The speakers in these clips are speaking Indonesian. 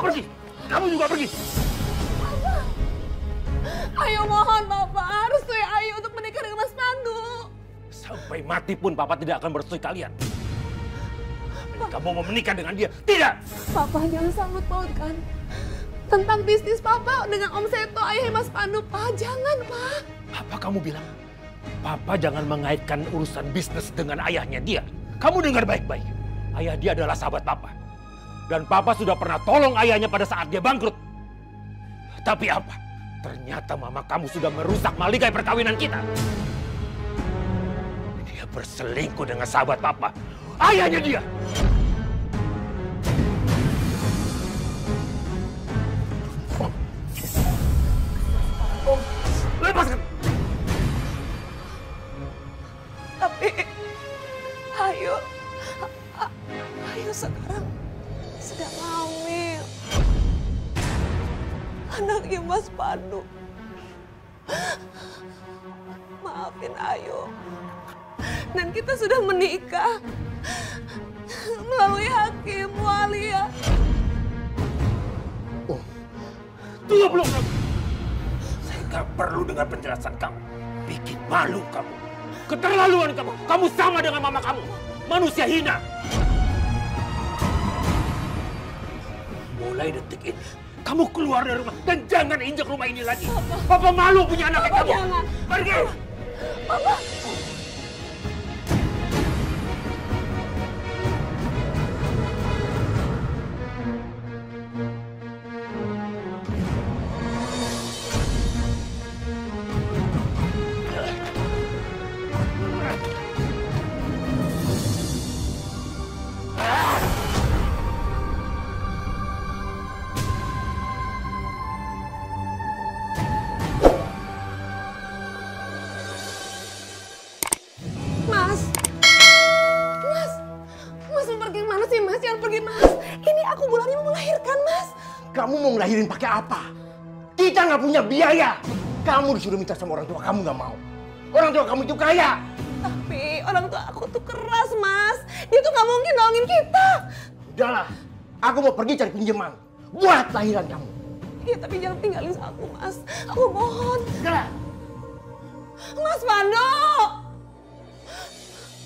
pergi. Kamu juga pergi. Papa. Ayo mohon Papa, restui Ayu untuk menikah dengan Mas Pandu. Sampai mati pun Papa tidak akan merestui kalian. Kamu mau menikah dengan dia? Tidak! Papa jangan sangkut pautkan tentang bisnis Papa dengan Om Seto, ayah Mas Pandu. Pak, jangan Pak. Apa kamu bilang? Papa jangan mengaitkan urusan bisnis dengan ayahnya dia. Kamu dengar baik-baik. Ayah dia adalah sahabat Papa. Dan Papa sudah pernah tolong ayahnya pada saat dia bangkrut. Tapi apa? Ternyata mama kamu sudah merusak maligai perkawinan kita. Dia berselingkuh dengan sahabat Papa. Ayahnya dia. Lepaskan. Tapi Ayu sekarang sedang hamil. Anaknya Mas Pandu. Maafin Ayu. Dan kita sudah menikah melalui hakim walia. Oh, tunggu belum. Saya nggak perlu dengar penjelasan kamu. Bikin malu kamu. Keterlaluan kamu. Kamu sama dengan mama kamu. Manusia hina. Mulai detik ini, kamu keluar dari rumah dan jangan injak rumah ini lagi. Papa malu punya anak kayak kamu. Jangan. Pergi. Papa. Mas mau pergi mana sih Mas? Jangan pergi Mas. Ini aku bulan ini mau melahirkan Mas. Kamu mau ngelahirin pakai apa? Kita nggak punya biaya. Kamu disuruh minta sama orang tua kamu nggak mau. Orang tua kamu itu kaya. Tapi orang tua aku tuh keras Mas. Dia tuh nggak mungkin nolongin kita. Udahlah, aku mau pergi cari pinjaman buat lahiran kamu. Iya tapi jangan tinggalin aku Mas. Aku mohon. Udahlah. Mas Pandu.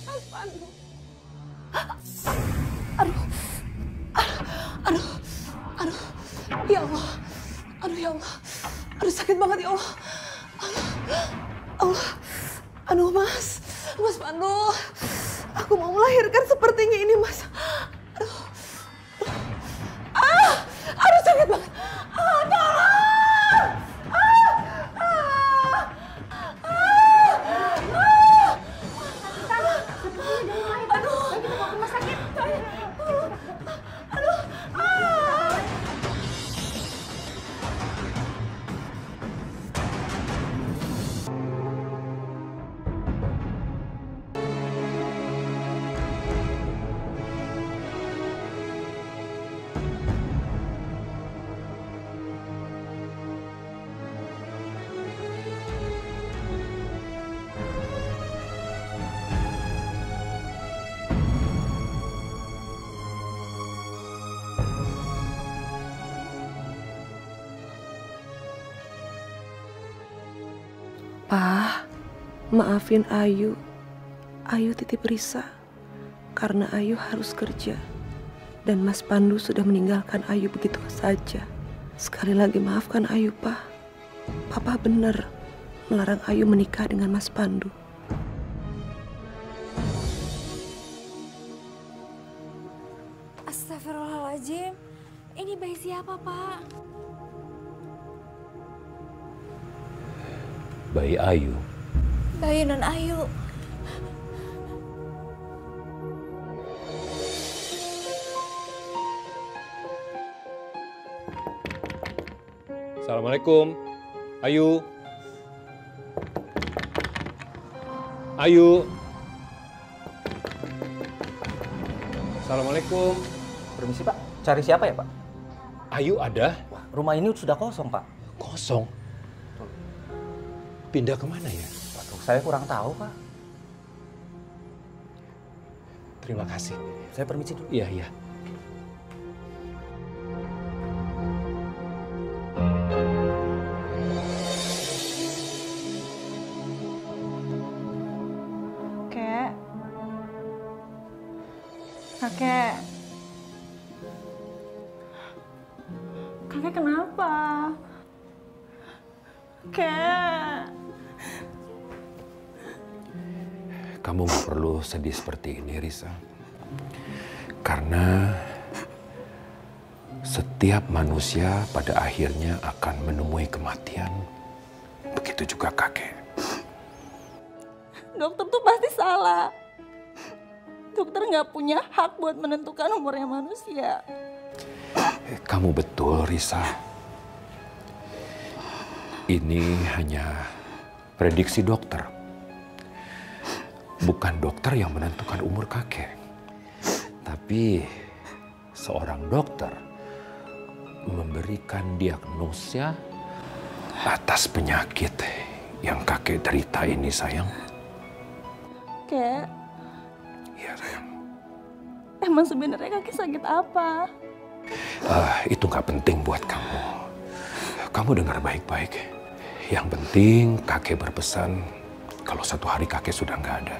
Mas Pandu. Aduh, ya Allah, ya Allah, sakit banget ya Allah, aduh Mas Pandu, aku mau melahirkan sepertinya ini Mas, aduh sakit banget, tolong. Pa, maafin Ayu. Ayu titip Risa karena Ayu harus kerja. Dan Mas Pandu sudah meninggalkan Ayu begitu saja. Sekali lagi maafkan Ayu, Pa. Papa benar melarang Ayu menikah dengan Mas Pandu. Astagfirullahaladzim. Ini bayi siapa, Pak? Bayi Ayu. Bayi non Ayu. Assalamualaikum. Ayu. Ayu. Assalamualaikum. Permisi Pak, cari siapa ya Pak? Ayu ada? Wah, rumah ini sudah kosong Pak. Kosong. Pindah kemana ya? Waduh, saya kurang tahu Pak. Terima kasih. Saya permisi dulu. Iya, iya. Kakek. Kakek kenapa? Kek. Kamu nggak perlu sedih seperti ini, Risa. Karena setiap manusia pada akhirnya akan menemui kematian. Begitu juga kakek. Dokter tuh pasti salah. Dokter nggak punya hak buat menentukan umurnya manusia. Kamu betul, Risa. Ini hanya prediksi dokter. Bukan dokter yang menentukan umur kakek. Tapi seorang dokter memberikan diagnosa atas penyakit yang kakek derita ini, sayang. Kek, Iya, sayang. emang sebenarnya kakek sakit apa? Itu nggak penting buat kamu. Kamu dengar baik-baik. Yang penting kakek berpesan kalau suatu hari kakek sudah nggak ada.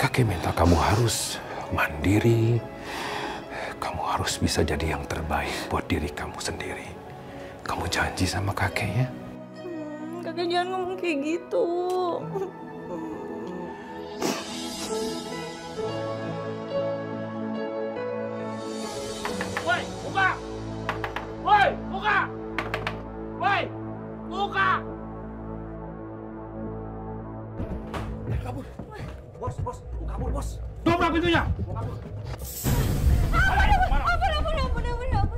Kakek minta kamu harus mandiri. Kamu harus bisa jadi yang terbaik buat diri kamu sendiri. Kamu janji sama kakeknya? Kakek jangan ngomong kayak gitu. Woi, buka! Woi, buka! Woi, buka! Kabur. Bos, kabur, bos. Dobrak pintunya.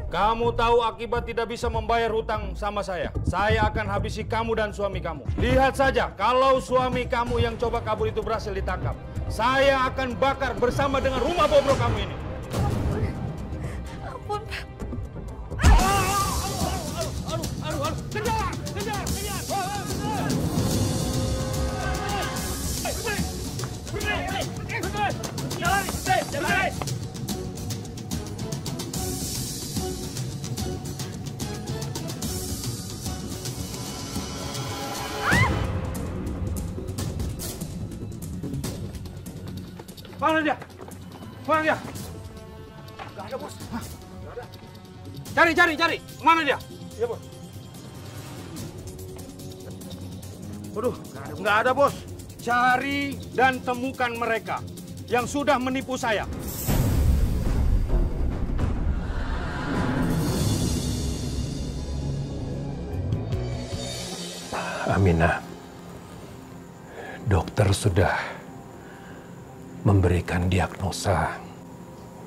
Kamu tahu akibat tidak bisa membayar hutang sama saya. Saya akan habisi kamu dan suami kamu. Lihat saja, kalau suami kamu yang coba kabur itu berhasil ditangkap, saya akan bakar bersama dengan rumah bobrok kamu ini. Ampun, Pak. Aduh, kejar! Mana dia? Gak ada, bos. Hah? Gak ada. Cari. Mana dia? Iya, bos. Waduh, nggak ada, bos. Cari dan temukan mereka yang sudah menipu saya. Aminah, dokter sudah memberikan diagnosa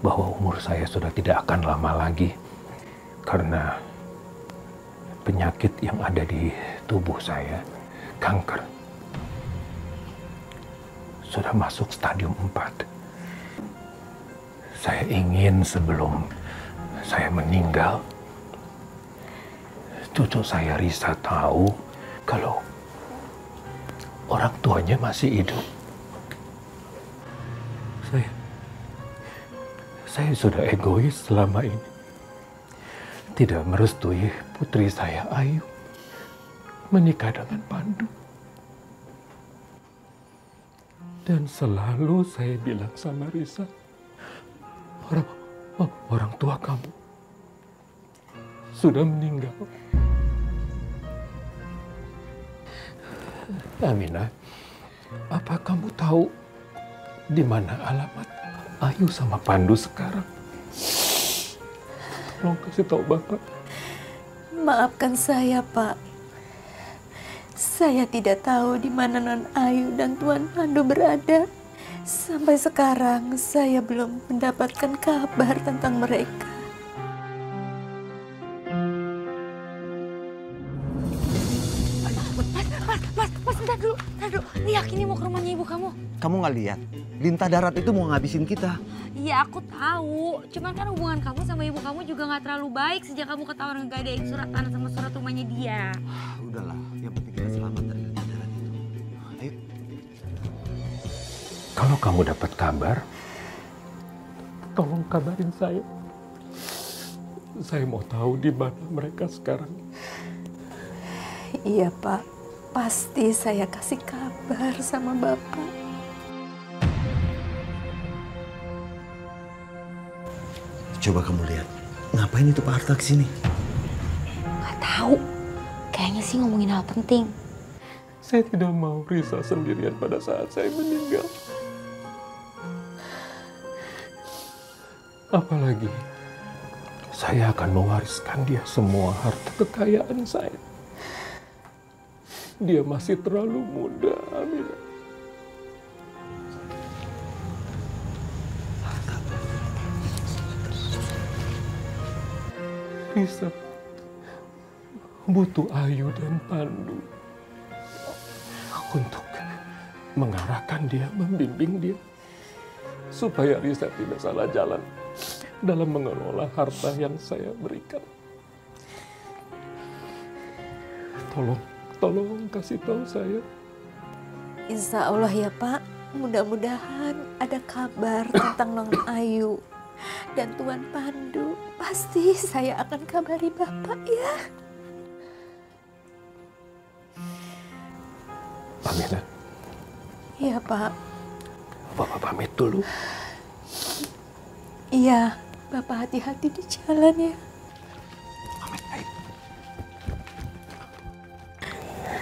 bahwa umur saya sudah tidak akan lama lagi karena penyakit yang ada di tubuh saya, kanker, sudah masuk stadium 4. Saya ingin sebelum saya meninggal, cucu saya Risa tahu kalau orang tuanya masih hidup. Saya sudah egois selama ini. Tidak merestui putri saya Ayu menikah dengan Pandu. Dan selalu saya bilang sama Risa, orang tua kamu sudah meninggal. Aminah, apa kamu tahu di mana alamat Ayu sama Pandu sekarang? Tolong kasih tahu Bapak. Maafkan saya, Pak. Saya tidak tahu di mana Non Ayu dan Tuan Pandu berada. Sampai sekarang saya belum mendapatkan kabar tentang mereka. Mas, bentar dulu. Lihat, ini mau ke rumahnya ibu kamu. Kamu nggak lihat? Lintah darat itu mau ngabisin kita. Iya, aku tahu. Cuman kan hubungan kamu sama ibu kamu juga nggak terlalu baik sejak kamu ketahuan ngegadain surat tanah sama surat rumahnya dia. Udahlah, yang penting kita selamat dari lintah darat itu. Ayo. Kalau kamu dapat kabar, tolong kabarin saya. Saya mau tahu di mana mereka sekarang. Iya, Pak. Pasti saya kasih kabar sama Bapak. Coba kamu lihat, ngapain itu Pak Harta kesini? Gak tahu. Kayaknya sih ngomongin hal penting. Saya tidak mau Risa sendirian pada saat saya meninggal. Apalagi saya akan mewariskan dia semua harta kekayaan saya. Dia masih terlalu muda, Aminah. Risa butuh Ayu dan Pandu untuk mengarahkan dia, membimbing dia, supaya Risa tidak salah jalan dalam mengelola harta yang saya berikan. Tolong kasih tahu saya. Insya Allah ya Pak, mudah-mudahan ada kabar tentang Nong Ayu dan Tuan Pandu. Pasti saya akan kabari Bapak ya. Aminah. Iya Pak. Bapak pamit dulu. Iya, Bapak hati-hati di jalan ya. Pamit, baik.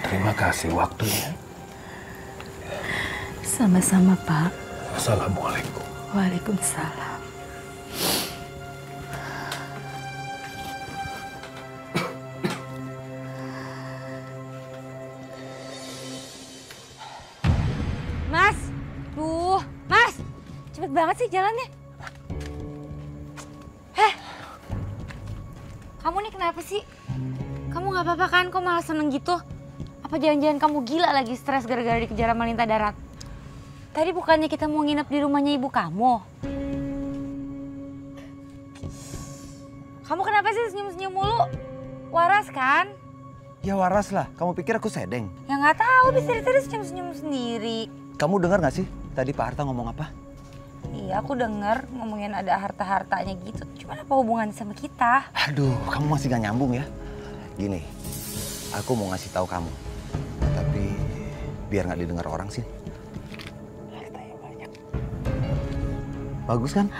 Terima kasih waktunya. Sama-sama Pak. Assalamualaikum. Waalaikumsalam. Mas, Mas, cepet banget sih jalannya. Kamu nih kenapa sih? Kamu nggak apa-apa kan? Kok malah seneng gitu? Apa jangan-jangan kamu gila lagi stres gara-gara dikejar sama lintah darat? Tadi bukannya kita mau nginep di rumahnya ibu kamu? Kamu kenapa sih senyum-senyum mulu? Waras kan? Ya waras lah, kamu pikir aku sedeng? Ya nggak tahu, bisa tadi senyum-senyum sendiri. Kamu dengar gak sih tadi Pak Harta ngomong apa? Iya, aku denger ngomongin ada harta-hartanya gitu. Cuman apa hubungannya sama kita? Aduh, kamu masih gak nyambung ya. Gini, aku mau ngasih tahu kamu. Tapi biar gak didengar orang sih. Hartanya banyak. Bagus kan?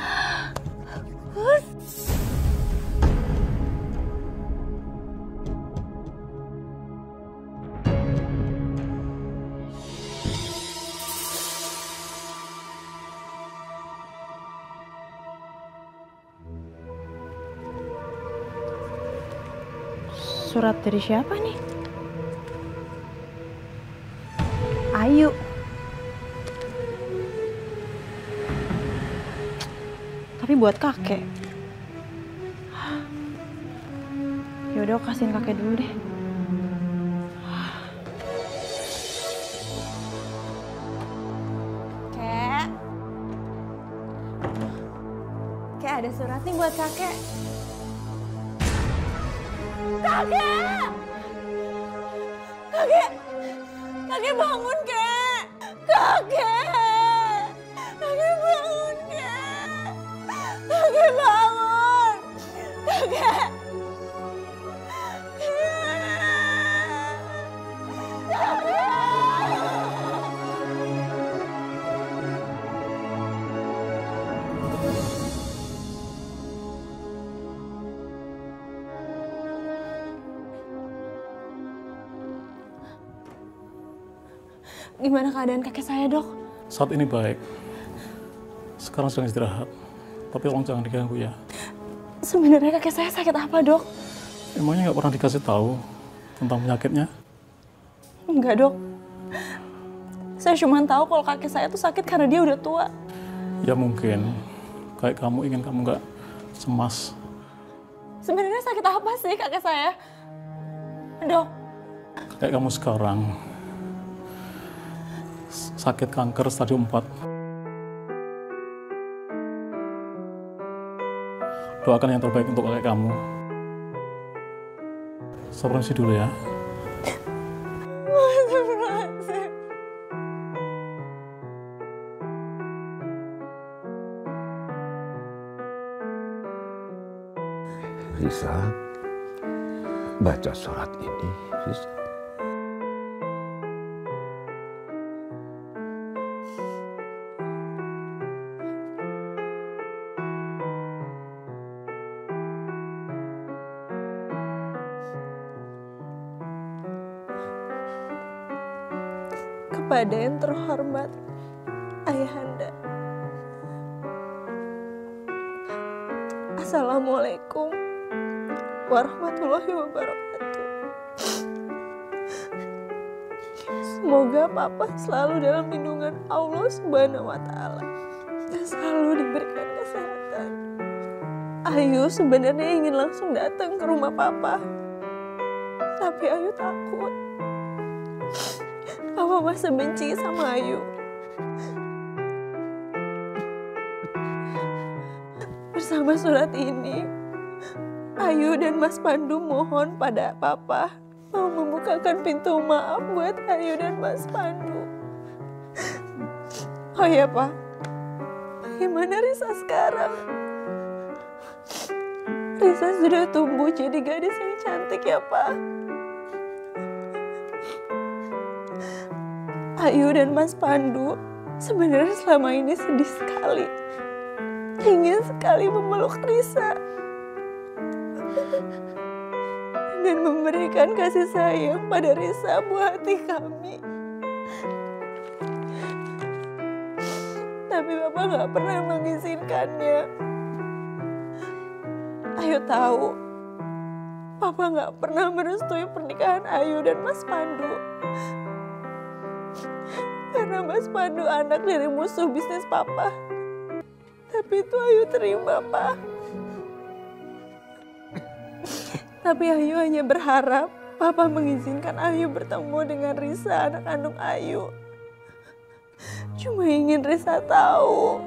Bagus. Surat dari siapa nih? Ayu. Tapi buat kakek. Yaudah, aku kasihin kakek dulu deh. Kek, ada surat nih buat kakek. Kakek! Kakek bangun, Kek! Kakek! Kakek bangun, Kek! Kakek bangun! Kakek! Gimana keadaan kakek saya, Dok? Saat ini baik. Sekarang sedang istirahat. Tapi tolong jangan diganggu ya. Sebenarnya kakek saya sakit apa, Dok? Emangnya nggak pernah dikasih tahu tentang penyakitnya? Enggak, Dok. Saya cuma tahu kalau kakek saya tuh sakit karena dia udah tua. Ya mungkin. Kayak kamu ingin kamu nggak cemas. Sebenarnya sakit apa sih kakek saya? Dok. Kayak kamu sekarang. Sakit kanker stadium 4. Doakan yang terbaik untuk kakek kamu. Saya permisi dulu ya. Risa, baca surat ini, Risa. kepada yang terhormat Ayahanda. Assalamualaikum warahmatullahi wabarakatuh. Semoga Papa selalu dalam lindungan Allah Subhanahu wa Ta'ala dan selalu diberikan kesehatan. Ayu sebenarnya ingin langsung datang ke rumah Papa, tapi Ayu takut. Papa masih benci sama Ayu. Bersama surat ini, Ayu dan Mas Pandu mohon pada Papa mau membukakan pintu maaf buat Ayu dan Mas Pandu. Oh ya Pak, bagaimana Risa sekarang? Risa sudah tumbuh jadi gadis yang cantik ya Pak. Ayu dan Mas Pandu sebenarnya selama ini sedih sekali. Ingin sekali memeluk Risa dan memberikan kasih sayang pada Risa buah hati kami. Tapi Bapak gak pernah mengizinkannya. Ayu tahu, Papa gak pernah merestui pernikahan Ayu dan Mas Pandu. Karena Mas Pandu anak dari musuh bisnis Papa. Tapi itu Ayu terima, Pak. Tapi Ayu hanya berharap Papa mengizinkan Ayu bertemu dengan Risa, anak kandung Ayu. Cuma ingin Risa tahu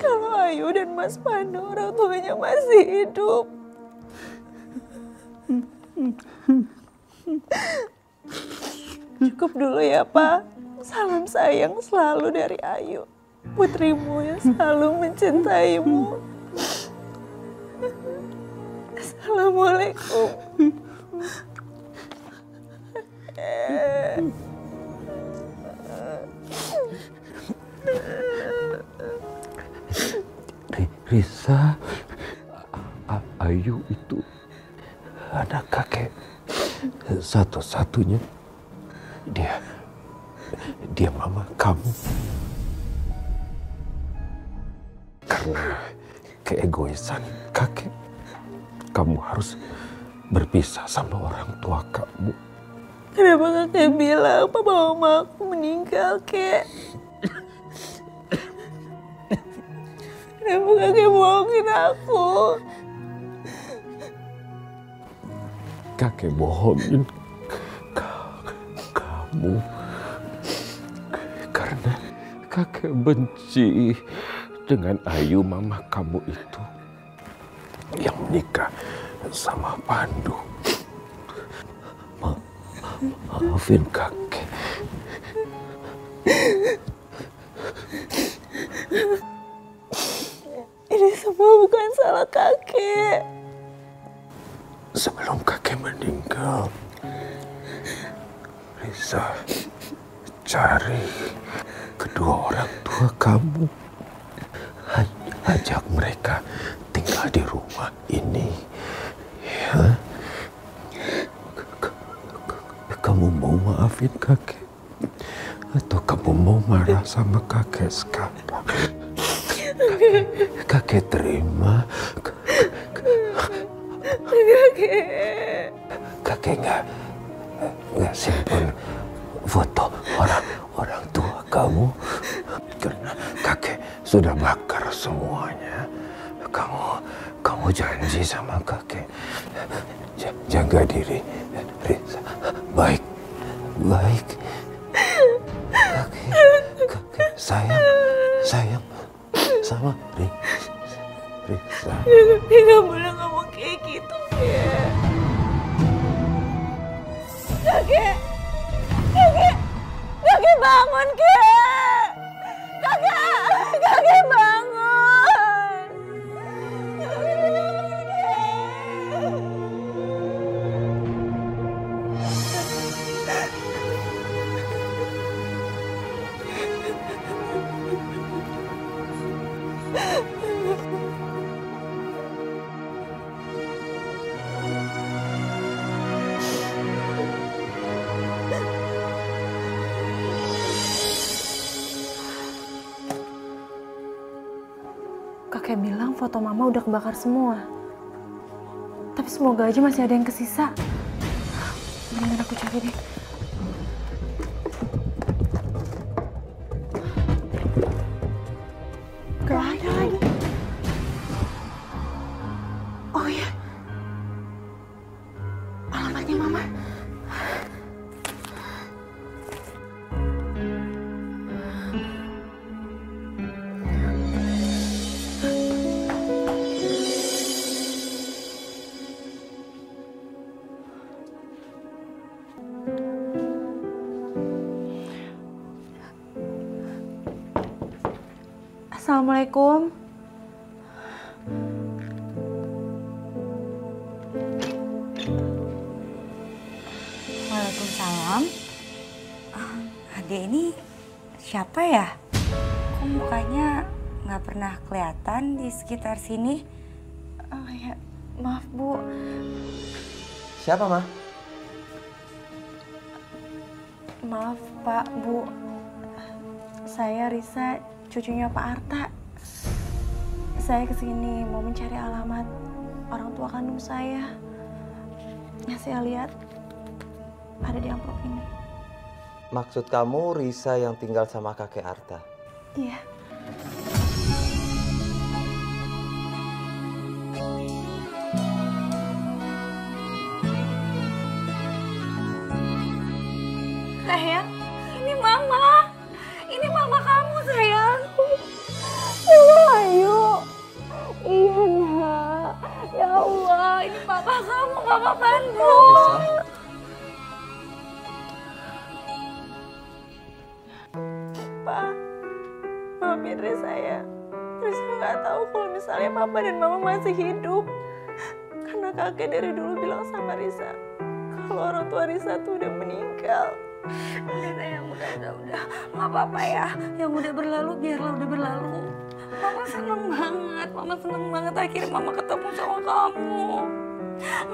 kalau Ayu dan Mas Pandu orang tuanya masih hidup. Cukup dulu ya, Pak. Salam sayang selalu dari Ayu, putrimu yang selalu mencintaimu. Assalamualaikum. Risa, Ayu itu anak kakek satu-satunya. Dia mama kamu. Karena keegoisan kakek, kamu harus berpisah sama orang tua kamu. Kenapa kakek bilang papa mama aku meninggal, Kek? Kenapa kakek bohongin aku? Kakek bohongin kamu karena kakek benci dengan Ayu, mama kamu itu yang menikah sama Pandu. Maafin kakek. Ini semua bukan salah kakek. Sebelum kakek meninggal, Risa cari kedua orang tua kamu. Ajak mereka tinggal di rumah ini. Ya. Kamu mau maafin kakek? Atau kamu mau marah sama kakek sekarang? Kakek terima. Kakek nggak simpan foto orang tua kamu karena kakek sudah bakar semuanya. Kamu janji sama kakek jaga diri, Risa. Baik. Kakek sayang sama Risa. Nggak boleh ngomong kayak gitu, Kek. Kakek bangun, Kek. Kakek bangun. foto mama udah kebakar semua. Tapi semoga aja masih ada yang kesisa. Mendingan aku cari deh. Gak ada lagi. Oh ya, alamatnya mama. Assalamualaikum. Waalaikumsalam. Adik ini siapa ya? Kok mukanya nggak pernah kelihatan di sekitar sini? Oh ya, maaf Bu. Siapa, Ma? Maaf Pak, Bu. Saya Risa, cucunya Pak Arta. Saya kesini mau mencari alamat orang tua kandung saya. Yang saya lihat ada di amplop ini. Maksud kamu Risa yang tinggal sama kakek Arta? Iya. Sayang, ini mama. Ini mama kamu, sayang. Mama Ayu. Iya, Nak. Ya Allah, ini papa kamu, Papa Pandu. Pak, maafin Risa ya. Risa nggak tahu kalau misalnya Papa dan Mama masih hidup. Karena kakek dari dulu bilang sama Risa kalau orang tua Risa tuh udah meninggal. Udah sayang, udah. Nggak apa-apa ya. Yang udah berlalu, biarlah udah berlalu. Mama seneng banget akhirnya Mama ketemu sama kamu.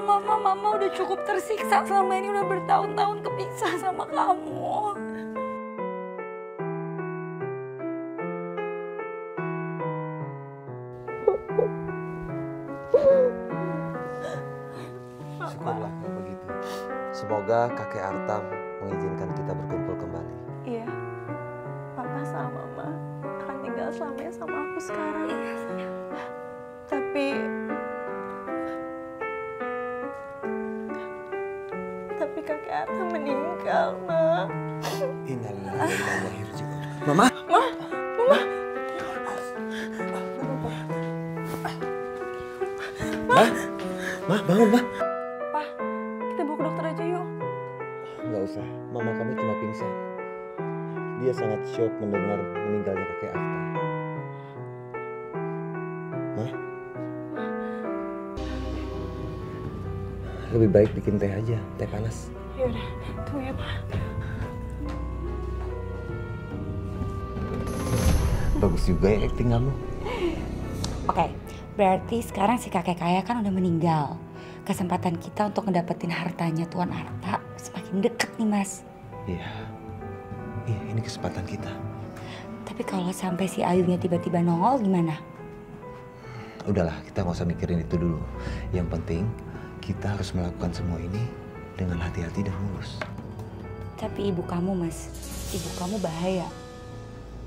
Mama udah cukup tersiksa selama ini, udah bertahun-tahun kepisah sama kamu. Syukurlah kalau begitu. Semoga kakek Arta mengizinkan kita berkumpul kembali. Iya, Papa sama Mama akan tinggal selamanya sama aku sekarang. Tapi kakek Arta meninggal, Ma. Innalillahi wa inna ilaihi raji'un. Mama? Ma, bangun, Ma. Pa, kita bawa ke dokter aja yuk. Nggak usah, mama kamu cuma pingsan. Dia sangat shock mendengar meninggalnya kakek Arta. Ma? Lebih baik bikin teh aja, teh panas. Yaudah, tunggu ya, Pa. Bagus juga ya acting kamu. Oke, berarti sekarang si kakek kaya kan udah meninggal. Kesempatan kita untuk ngedapetin hartanya Tuan Arta semakin deket nih, Mas. Iya, ini kesempatan kita. Tapi kalau sampai si Ayunya tiba-tiba nongol gimana? Udahlah, kita nggak usah mikirin itu dulu. Yang penting kita harus melakukan semua ini dengan hati-hati dan mulus. Tapi ibu kamu, Mas, ibu kamu bahaya.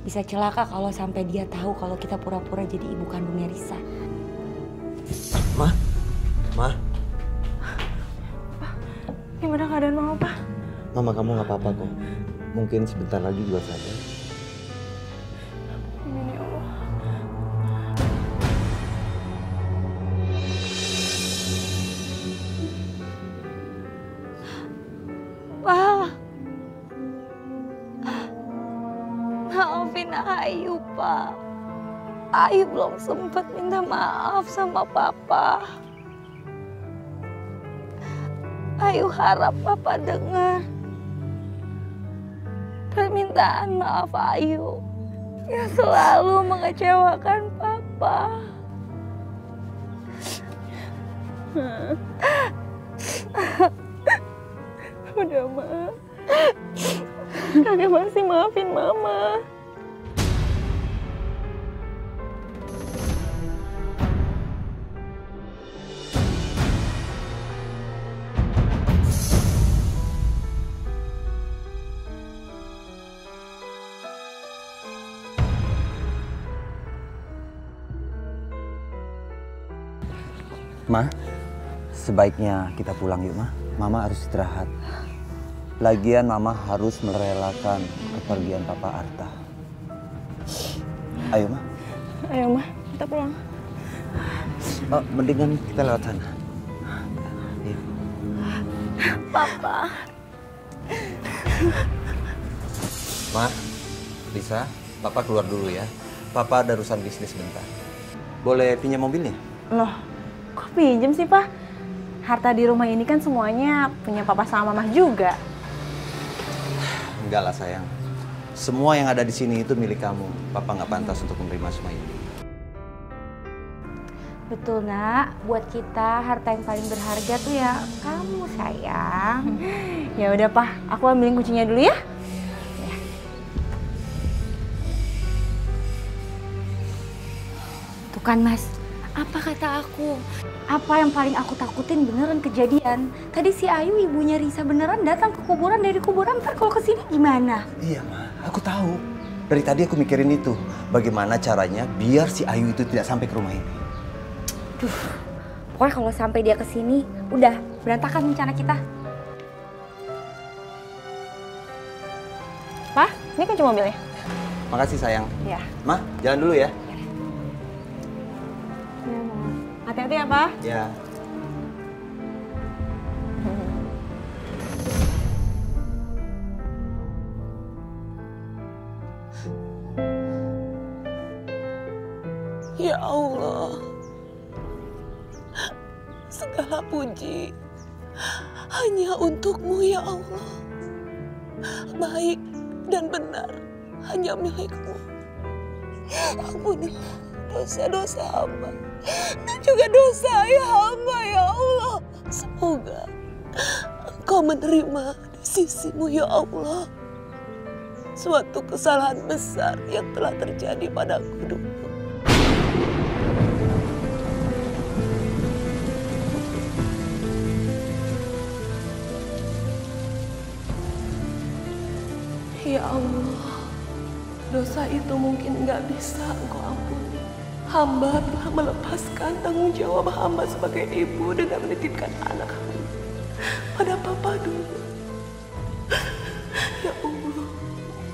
Bisa celaka kalau sampai dia tahu kalau kita pura-pura jadi ibu kandungnya Risa. Ma? Gimana keadaan Mama, Pa? Mama kamu nggak apa-apa kok. Mungkin sebentar lagi juga sadar. Amin ya Allah. Pa, maafin Ayu, Pa. Ayu belum sempat minta maaf sama Papa. Ayu harap Papa dengar permintaan maaf Ayu yang selalu mengecewakan Papa. Udah, Ma. Kakek masih maafin Mama. Ma, sebaiknya kita pulang yuk, Ma. Mama harus istirahat. Lagian Mama harus merelakan kepergian Papa Arta. Ayo, Ma. Ayo, Ma. Kita pulang. Oh, mendingan kita lewat sana. Ayo. Papa. Ma, Lisa, Papa keluar dulu ya. Papa ada urusan bisnis sebentar. Boleh pinjam mobilnya? Loh, kok pinjem sih, Pak? Harta di rumah ini kan semuanya punya Papa sama Mama juga. Enggak lah sayang. Semua yang ada di sini itu milik kamu. Papa nggak pantas untuk menerima semua ini. Betul nak, buat kita harta yang paling berharga tuh ya kamu sayang. Ya udah Pak, aku ambilin kuncinya dulu ya. Tuh kan Mas, apa kata aku? Apa yang paling aku takutin beneran kejadian. Tadi si Ayu ibunya Risa beneran datang ke kuburan, dari kuburan, ntar kalau kesini gimana? Iya Ma, aku tahu. Dari tadi aku mikirin itu. Bagaimana caranya biar si Ayu itu tidak sampai ke rumah ini. Duh, pokoknya kalau sampai dia kesini, udah berantakan rencana kita. Pak, ini kunci mobilnya. Makasih sayang. Ya. Ma, jalan dulu ya. Hati-hati ya, Pak. Ya. Ya Allah, segala puji hanya untuk-Mu ya Allah. Baik dan benar hanya milik-Mu. Ampunilah dosa-dosa hamba dan juga dosa ayah hamba ya Allah. Semoga Engkau menerima di sisi-Mu ya Allah suatu kesalahan besar yang telah terjadi padaku dulu. Ya Allah, dosa itu mungkin nggak bisa Engkau ampuni. Hamba telah melepaskan tanggung jawab hamba sebagai ibu dengan menitipkan anak hamba pada Papa dulu. Ya Allah,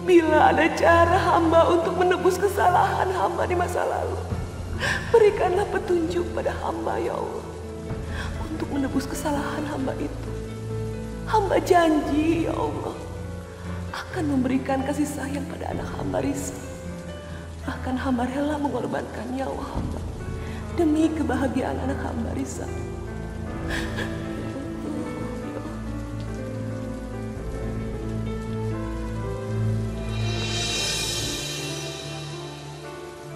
bila ada cara hamba untuk menebus kesalahan hamba di masa lalu, berikanlah petunjuk pada hamba ya Allah untuk menebus kesalahan hamba itu. Hamba janji ya Allah akan memberikan kasih sayang pada anak hamba Risa. Bahkan hamba rela mengorbankan nyawa hamba demi kebahagiaan anak hamba Risa.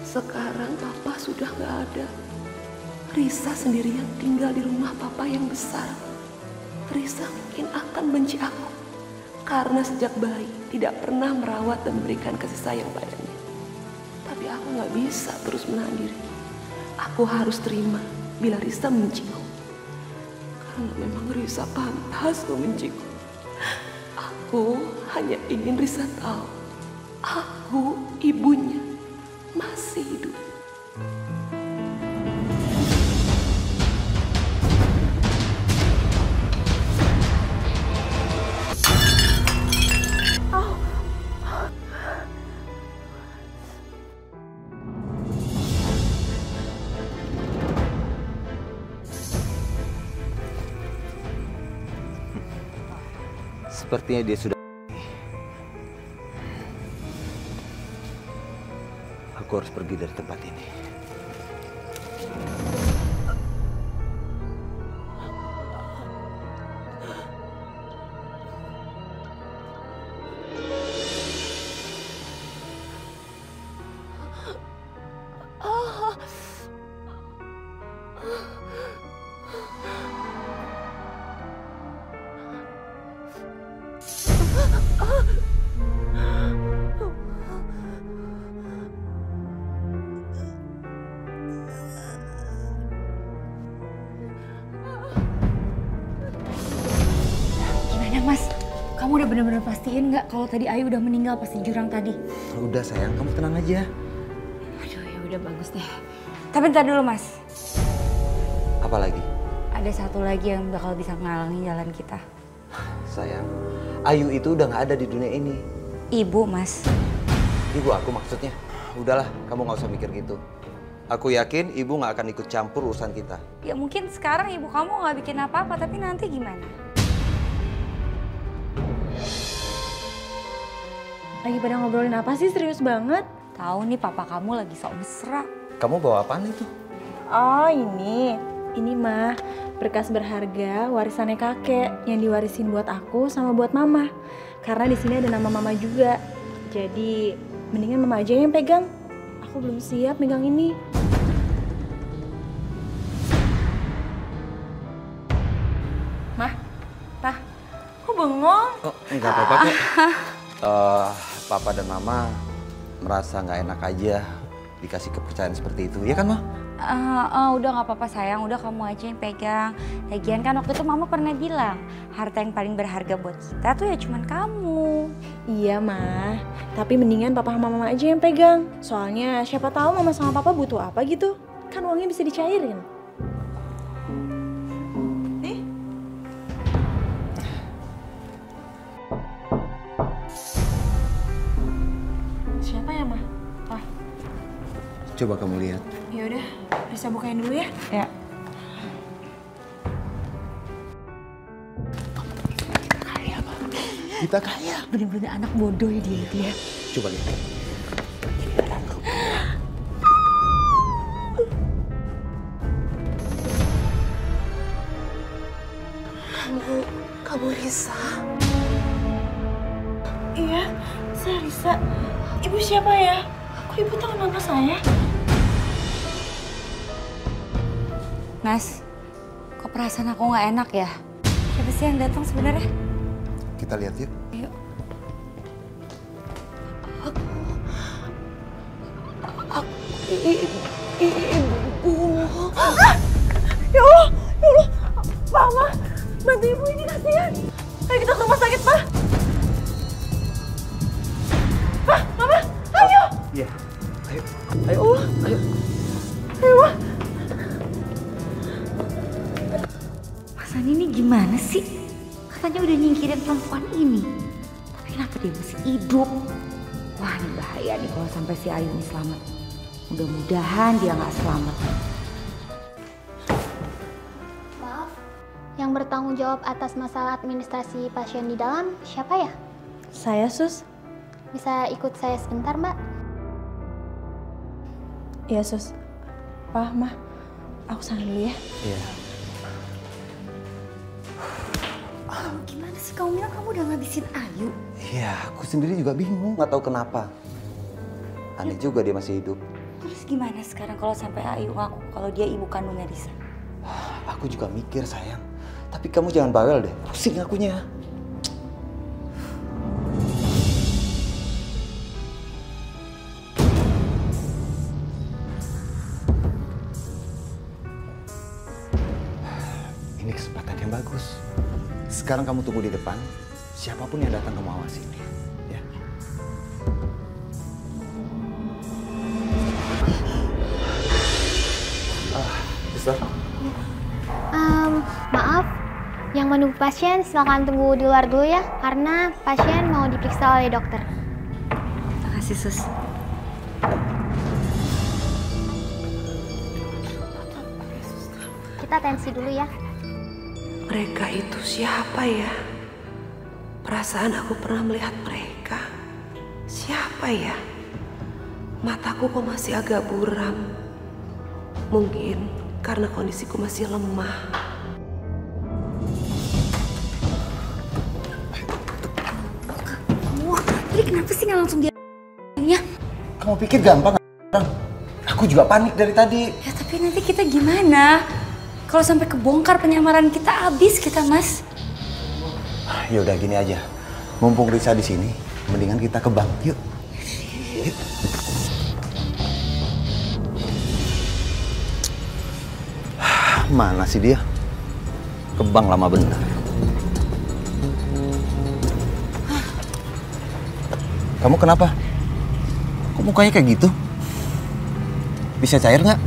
Sekarang Papa sudah gak ada. Risa sendirian tinggal di rumah Papa yang besar. Risa mungkin akan benci aku karena sejak bayi tidak pernah merawat dan memberikan kasih sayang padanya. Tapi aku gak bisa terus menahan diri. Aku harus terima bila Risa membenciku. Karena memang Risa pantas membenciku. Aku hanya ingin Risa tahu, aku ibunya masih hidup. Sepertinya dia sudah... Aku harus pergi dari tempat ini. Mas, kamu udah bener-bener pastiin nggak kalau tadi Ayu udah meninggal pas di jurang tadi? Udah sayang, kamu tenang aja. Aduh ya udah bagus deh. Tapi ntar dulu Mas. Apa lagi? ada satu lagi yang bakal bisa ngalangin jalan kita. Sayang, Ayu itu udah nggak ada di dunia ini. Ibu, Mas. Ibu aku maksudnya. Udahlah, kamu nggak usah mikir gitu. Aku yakin ibu nggak akan ikut campur urusan kita. Ya mungkin sekarang ibu kamu nggak bikin apa-apa, tapi nanti gimana? Lagi pada ngobrolin apa sih? Serius banget? Tahu nih papa kamu lagi sok mesra. Kamu bawa apaan itu? Oh ini mah berkas berharga warisannya kakek yang diwarisin buat aku sama buat mama. Karena di sini ada nama mama juga. Jadi mendingan mama aja yang pegang. Aku belum siap megang ini. Mah, Pah, kok bengong? Oh, enggak apa-apa kok. Papa dan Mama merasa nggak enak aja dikasih kepercayaan seperti itu, ya kan, Ma? Udah nggak apa-apa sayang, udah kamu aja yang pegang. Lagian kan waktu itu Mama pernah bilang, harta yang paling berharga buat kita tuh ya cuman kamu. Iya, Ma. Tapi mendingan papa sama mama aja yang pegang. Soalnya siapa tahu mama sama papa butuh apa gitu. Kan uangnya bisa dicairin. Nih. Siapa ya, Ma? Wah. Coba kamu lihat. Ya udah, bisa bukain dulu ya. Ya. Kita kaya. Bener-bener anak bodoh ya dia. Coba lihat. Kamu Risa? Iya, saya Risa. Ibu siapa ya? Kok ibu tahu nama saya? Mas, kok perasaan aku nggak enak ya? Siapa sih yang datang sebenarnya? Kita lihat yuk. Yuk. Ibu. Ya Allah, ya Allah. Mama, bantu ibu ini kasihan. Ayo kita ke rumah sakit, Pak. Pak, Mama, ayo. Iya. Ayo. Ayo. Ayo. Ayo. Mas Ani ini gimana sih? Katanya udah nyingkirin perempuan ini. Tapi kenapa dia masih hidup? Wah, ini bahaya nih kalau sampai si Ayu ini selamat. Mudah-mudahan dia nggak selamat. Maaf, yang bertanggung jawab atas masalah administrasi pasien di dalam siapa ya? Saya, Sus. Bisa ikut saya sebentar, Mbak? Iya, Sus. Pak, Mah, aku sana dulu ya. Iya. Gimana sih kamu bilang kamu udah ngabisin Ayu? Iya, aku sendiri juga bingung, nggak tahu kenapa. Aneh juga dia masih hidup. Terus gimana sekarang kalau sampai Ayu ngaku kalau dia ibu kandungnya Risa? Aku juga mikir sayang, tapi kamu jangan bawel deh, pusing akunya. Ini kesempatan yang bagus. Sekarang kamu tunggu di depan, siapapun yang datang kamu awasin ya. Bisa? Maaf, yang menunggu pasien silakan tunggu di luar dulu ya, karena pasien mau diperiksa oleh dokter. Makasih, Sus. Kita tensi dulu ya. Mereka itu siapa ya? Perasaan aku pernah melihat mereka. Siapa ya? Mataku kok masih agak buram. Mungkin karena kondisiku masih lemah. Wah, tadi kenapa sih nggak langsung dia? Kamu pikir gampang? Aku juga panik dari tadi. Ya tapi nanti kita gimana? Kalau sampai kebongkar penyamaran kita, habis kita, Mas. Ya udah gini aja. Mumpung Risa di sini, mendingan kita ke bank. Yuk. Yuk. Mana sih dia? Ke bank lama bener. Kamu kenapa? Kok mukanya kayak gitu? Bisa cair nggak?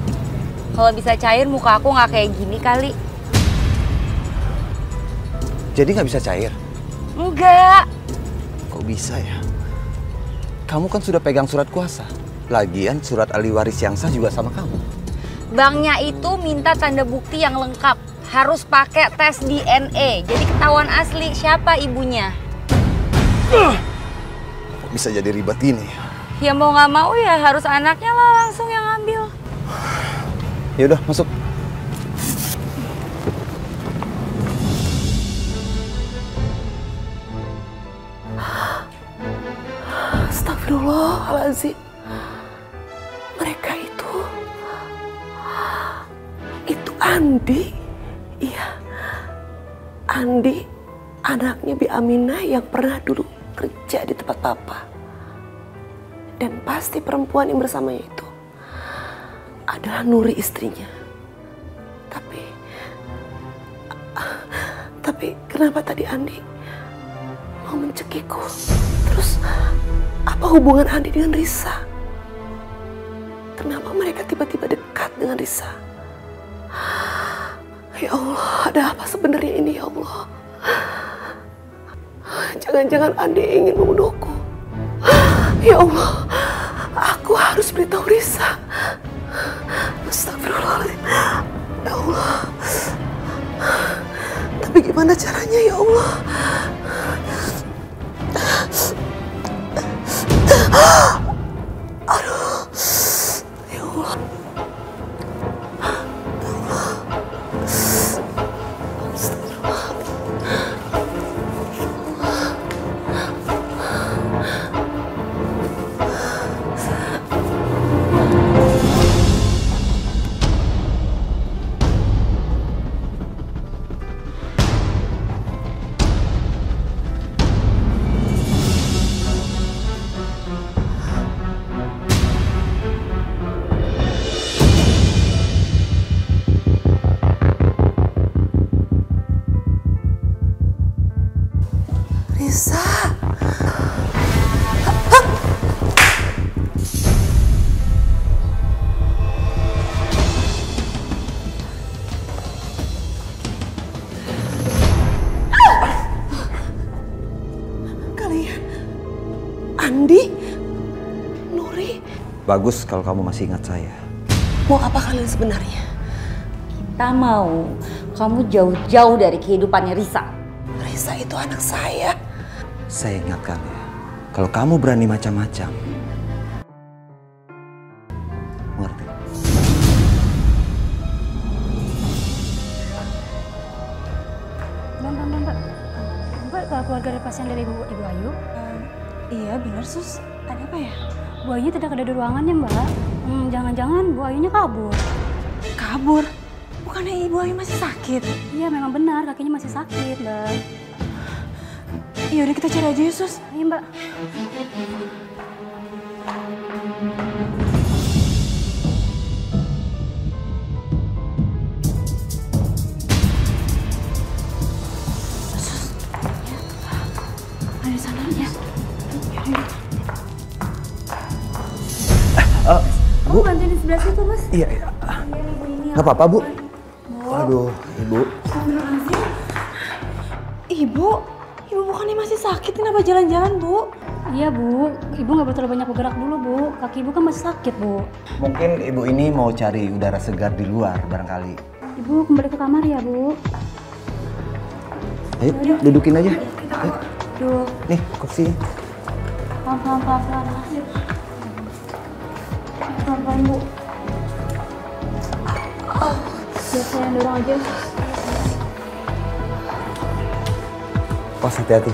Kalau bisa cair muka aku nggak kayak gini kali. Jadi nggak bisa cair? Enggak. Kok bisa ya? Kamu kan sudah pegang surat kuasa. Lagian surat ahli waris yang sah juga sama kamu. Banknya itu minta tanda bukti yang lengkap. Harus pakai tes DNA. Jadi ketahuan asli siapa ibunya. Kok bisa jadi ribet ini? Ya mau nggak mau ya harus anaknya lah langsung yang ambil. Ya udah, masuk. Astagfirullahaladzim. Mereka itu Andi. Iya, Andi anaknya Bi Aminah yang pernah dulu kerja di tempat papa. Dan pasti perempuan yang bersamanya itu adalah Nuri istrinya. Tapi kenapa tadi Andi mau mencekikku? Terus apa hubungan Andi dengan Risa? Kenapa mereka tiba-tiba dekat dengan Risa? Ya Allah, ada apa sebenarnya ini ya Allah? Jangan-jangan Andi ingin membunuhku. Ya Allah, aku harus beritahu Risa. Astagfirullahaladzim. Ya Allah. Tapi gimana caranya ya Allah? Aduh. Ya Allah. Risa. Kalian Andi, Nuri. Bagus kalau kamu masih ingat saya. Mau apa kalian sebenarnya? Kita mau kamu jauh-jauh dari kehidupannya Risa. Risa itu anak saya. Saya ingatkan ya, kalau kamu berani macam-macam, mengerti? Mbak, keluarga dari pasien dari Ibu Ayu? Iya benar sus, ada apa ya? Bu Ayu tidak ada di ruangannya Mbak. Jangan-jangan Bu Ayunya kabur. Kabur? Bukannya Ibu Ayu masih sakit? Iya memang benar, kakinya masih sakit Mbak. Ya udah kita cari aja ya sus. Iya Mbak. Sus, ada di sana ya. Bu, bantuin di sebelah situ Mas. Iya. Nggak apa-apa Bu. Aduh, Ibu. Ibu bukannya masih sakit, kenapa jalan-jalan Bu? Iya Bu, Ibu nggak boleh terlalu banyak bergerak dulu Bu. Kaki Ibu kan masih sakit Bu. Mungkin Ibu ini mau cari udara segar di luar barangkali. Ibu kembali ke kamar ya Bu. Ayo, dudukin aja. Ayo. Duduk. Nih, kursi. Pelan-pelan. Pelan-pelan Bu. Biar saya yang dorong aja. Pas, hati-hati.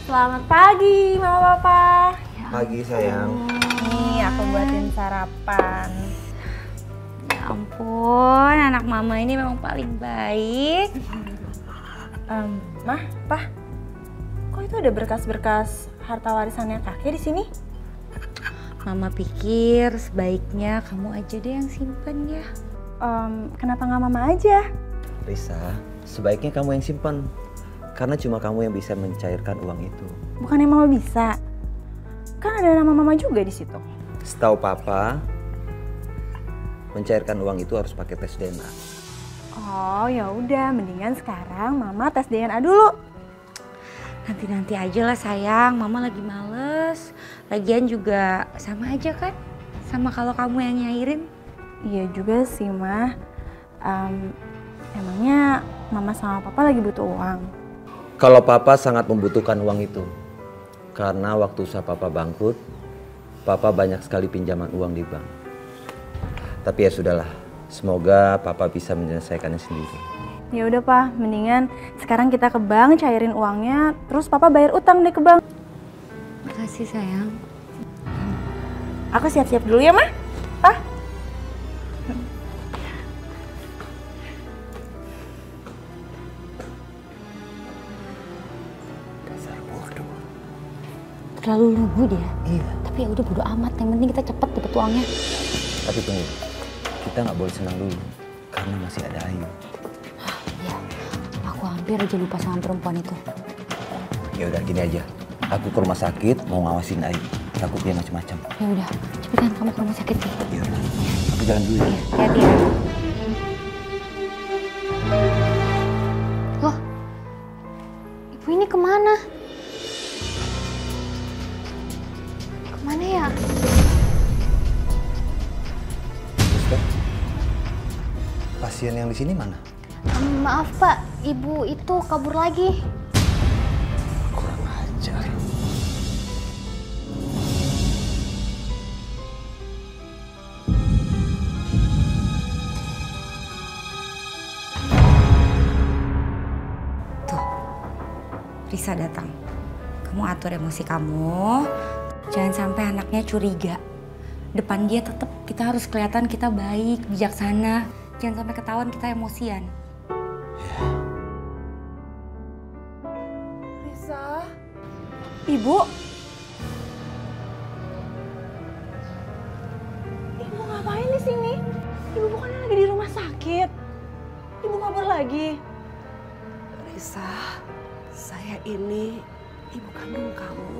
Selamat pagi Mama Papa. Pagi sayang. Nih aku buatin sarapan. Ya ampun, anak mama ini memang paling baik. Mah, Pah, kok itu ada berkas-berkas harta warisannya kakek di sini? Mama pikir sebaiknya kamu aja deh yang simpen ya. Kenapa nggak Mama aja? Risa, sebaiknya kamu yang simpan. Karena cuma kamu yang bisa mencairkan uang itu. Bukannya mama bisa? Kan ada nama mama juga di situ. Setahu papa, mencairkan uang itu harus pakai tes DNA. Oh ya udah, mendingan sekarang mama tes DNA dulu. Nanti aja lah sayang, mama lagi males. Lagian juga sama aja kan? Sama kalau kamu yang nyairin. Iya juga sih, Mah. Emangnya mama sama papa lagi butuh uang? Kalau papa sangat membutuhkan uang itu. Karena waktu usaha papa bangkrut, papa banyak sekali pinjaman uang di bank. Tapi ya sudahlah, semoga papa bisa menyelesaikannya sendiri. Ya udah, Pak, mendingan sekarang kita ke bank cairin uangnya, terus papa bayar utang deh ke bank. Makasih sayang. Aku siap-siap dulu ya, Mah. Pak. Terlalu lugu dia. Iya. Tapi ya udah bodo amat, yang penting kita cepet dapet uangnya. Tapi tunggu, kita nggak boleh senang dulu karena masih ada Ayu. Iya, aku hampir aja lupa sama perempuan itu. Ya udah gini aja, aku ke rumah sakit mau ngawasin Ayu. Takut dia macam-macam. Ya udah, cepetan kamu ke rumah sakit sih. Iya, aku jalan dulu ya. Hati-hati ya. Loh, ibu ini kemana? Kemana ya? Suster, pasien yang di sini mana? Maaf Pak, ibu itu kabur lagi. Kurang ajar. Risa datang. Kamu atur emosi kamu. Jangan sampai anaknya curiga. Depan dia tetap kita harus kelihatan kita baik, bijaksana. Jangan sampai ketahuan kita emosian. Risa. Ibu. Ibu ngapain di sini? Ibu bukannya lagi di rumah sakit. Ibu kabur lagi. Risa, saya ini ibu kandung kamu.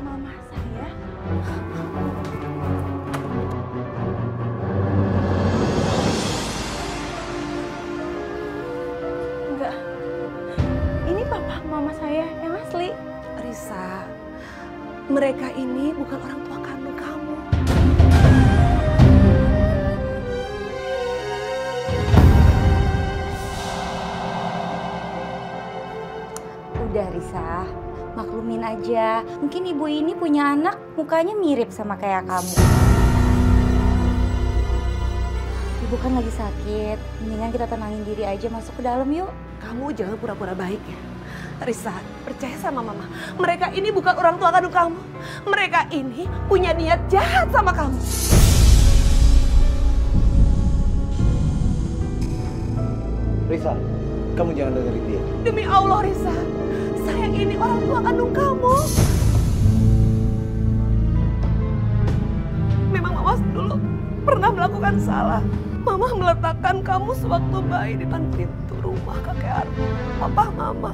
Mama saya? Enggak. Ini papa mama saya yang asli. Risa, mereka ini bukan orang tua kandung kamu. Udah Risa, maklumin aja. Mungkin ibu ini punya anak mukanya mirip sama kayak kamu. Ibu kan lagi sakit, mendingan kita tenangin diri aja, masuk ke dalam yuk. Kamu jangan pura-pura baik ya. Risa, percaya sama mama. Mereka ini bukan orang tua kandung kamu. Mereka ini punya niat jahat sama kamu. Risa, kamu jangan dengerin dia. Demi Allah Risa, saya ini orang tua kandung kamu. Memang mama dulu pernah melakukan salah. Mama meletakkan kamu sewaktu bayi di depan pintu rumah kakek Arta, papa mama.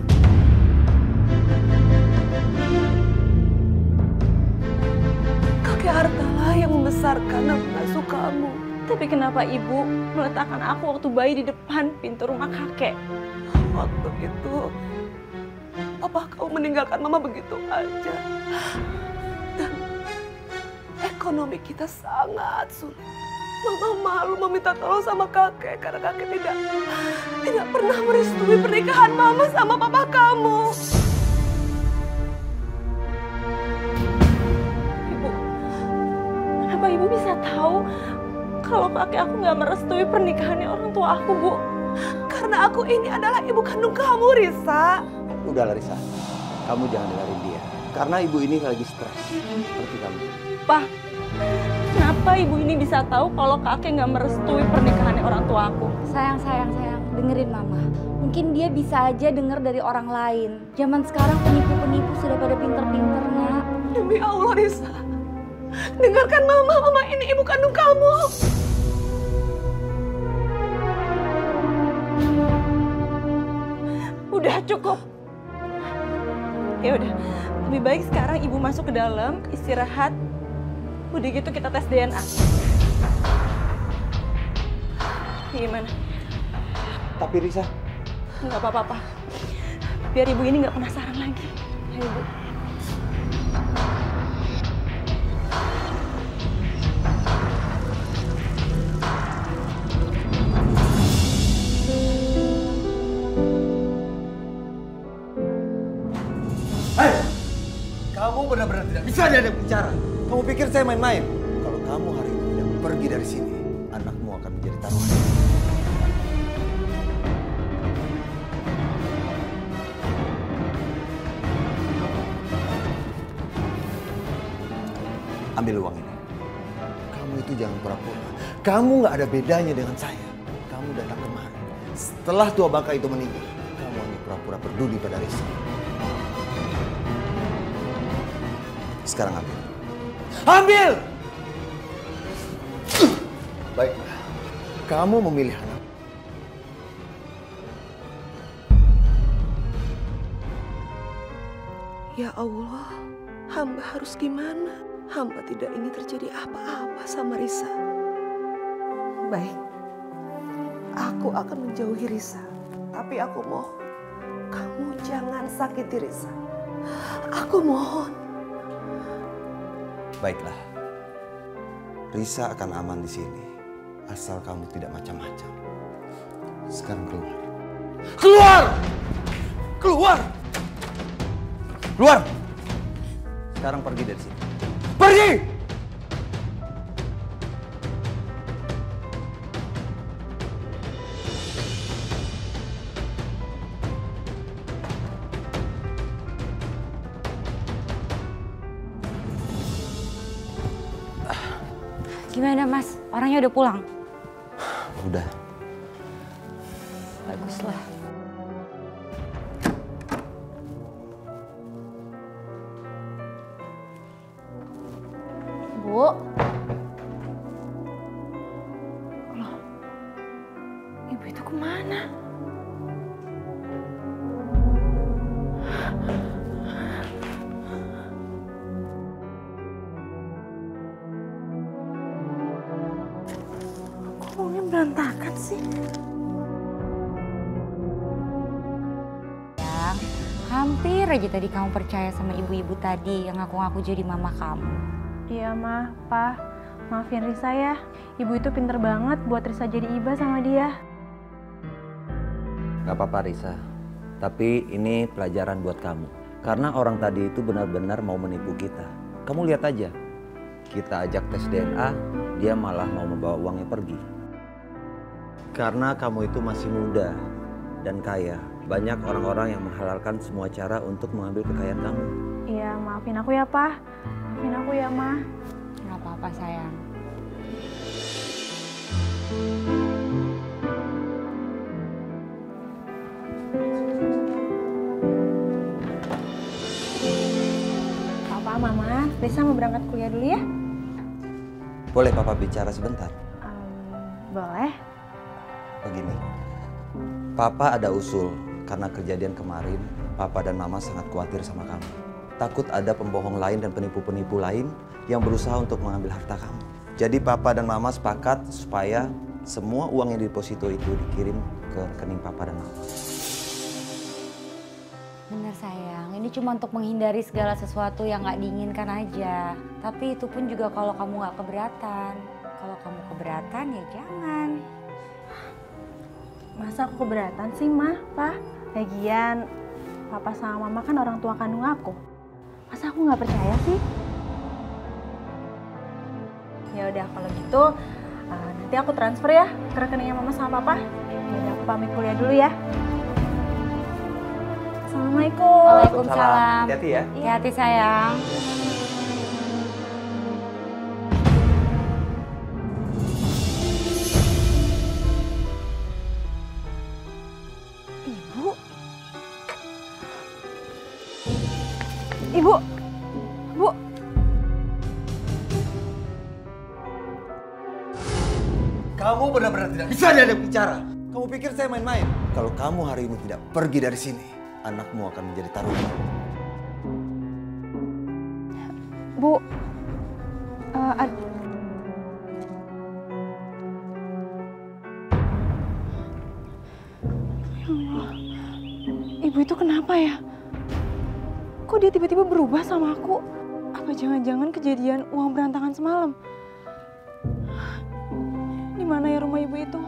Kakek Arta lah yang membesarkan dan mengasuh kamu. Tapi kenapa ibu meletakkan aku waktu bayi di depan pintu rumah kakek? Waktu itu, papa kamu meninggalkan mama begitu aja. Dan ekonomi kita sangat sulit. Mama malu meminta tolong sama kakek karena kakek tidak pernah merestui pernikahan mama sama papa kamu. Ibu, kenapa ibu bisa tahu kalau kakek aku nggak merestui pernikahannya orang tua aku, Bu? Karena aku ini adalah ibu kandung kamu, Risa. Udahlah Risa, kamu jangan dengerin dia. Karena ibu ini lagi stres, seperti kamu. Pak, kenapa ibu ini bisa tahu kalau kakek nggak merestui pernikahannya orang tua aku? Sayang, dengerin mama. Mungkin dia bisa aja denger dari orang lain. Zaman sekarang penipu-penipu sudah pada pinter-pinter, nak. Demi Allah, Risa. Dengarkan Mama. Mama ini ibu kandung kamu. Udah cukup. Ya udah, lebih baik sekarang ibu masuk ke dalam, istirahat. Udah gitu kita tes DNA. Gimana? Tapi Risa, Nggak apa-apa. Biar ibu ini nggak penasaran lagi. Ya ibu. Hei! Kamu benar-benar tidak bisa diajak bicara. Kamu pikir saya main-main? Kalau kamu hari ini tidak pergi dari sini, anakmu akan menjadi taruhan. Ambil uang ini. Kamu itu jangan pura-pura. Kamu nggak ada bedanya dengan saya. Kamu datang kemari. Setelah tua bangka itu meninggal, kamu hanya pura-pura peduli pada Risa. Sekarang ambil. Ambil! Baiklah. Kamu memilih anak. Ya Allah, hamba harus gimana? Hamba tidak ingin terjadi apa-apa sama Risa. Baik, aku akan menjauhi Risa. Tapi aku mohon, kamu jangan sakiti Risa. Aku mohon. Baiklah. Risa akan aman di sini. Asal kamu tidak macam-macam. Sekarang keluar. Keluar! Keluar! Keluar! Sekarang pergi dari sini. Pergi! Gimana Mas? Orangnya udah pulang? Udah. Baguslah. Bu. Loh. Ibu itu kemana? Berantakan sih. Ya, hampir aja tadi kamu percaya sama ibu-ibu tadi yang ngaku-ngaku jadi mama kamu. Iya, Ma, Pa. Maafin Risa ya. Ibu itu pinter banget buat Risa jadi iba sama dia. Gak apa-apa Risa, tapi ini pelajaran buat kamu. Karena orang tadi itu benar-benar mau menipu kita. Kamu lihat aja, kita ajak tes DNA, dia malah mau membawa uangnya pergi. Karena kamu itu masih muda dan kaya. Banyak orang-orang yang menghalalkan semua cara untuk mengambil kekayaan kamu. Iya, maafin aku ya, Pa. Maafin aku ya, Ma. Gak apa-apa sayang. Papa, Mama, Risa mau berangkat kuliah dulu ya? Boleh Papa bicara sebentar? Boleh. Begini, Papa ada usul karena kejadian kemarin, Papa dan Mama sangat khawatir sama kamu. Takut ada pembohong lain dan penipu-penipu lain yang berusaha untuk mengambil harta kamu. Jadi Papa dan Mama sepakat supaya semua uang yang dideposito itu dikirim ke rekening Papa dan Mama. Bener sayang, ini cuma untuk menghindari segala sesuatu yang gak diinginkan aja. Tapi itu pun juga kalau kamu gak keberatan. Kalau kamu keberatan ya jangan. Masa aku keberatan sih, Ma, Pa? Lagian, Papa sama Mama kan orang tua kandung aku. Masa aku nggak percaya sih? Ya udah kalau gitu, nanti aku transfer ya ke rekeningnya Mama sama Papa. Jadi aku pamit kuliah dulu ya. Assalamualaikum. Waalaikumsalam. Hati-hati ya. Hati-hati sayang. Ibu, Bu, Kamu benar-benar tidak bisa diajak bicara. Kamu pikir saya main-main? Kalau kamu hari ini tidak pergi dari sini, anakmu akan menjadi taruhan. Bu, Ibu itu kenapa ya? Kok dia tiba-tiba berubah sama aku? Apa jangan-jangan kejadian uang berantakan semalam? Di mana ya rumah ibu itu?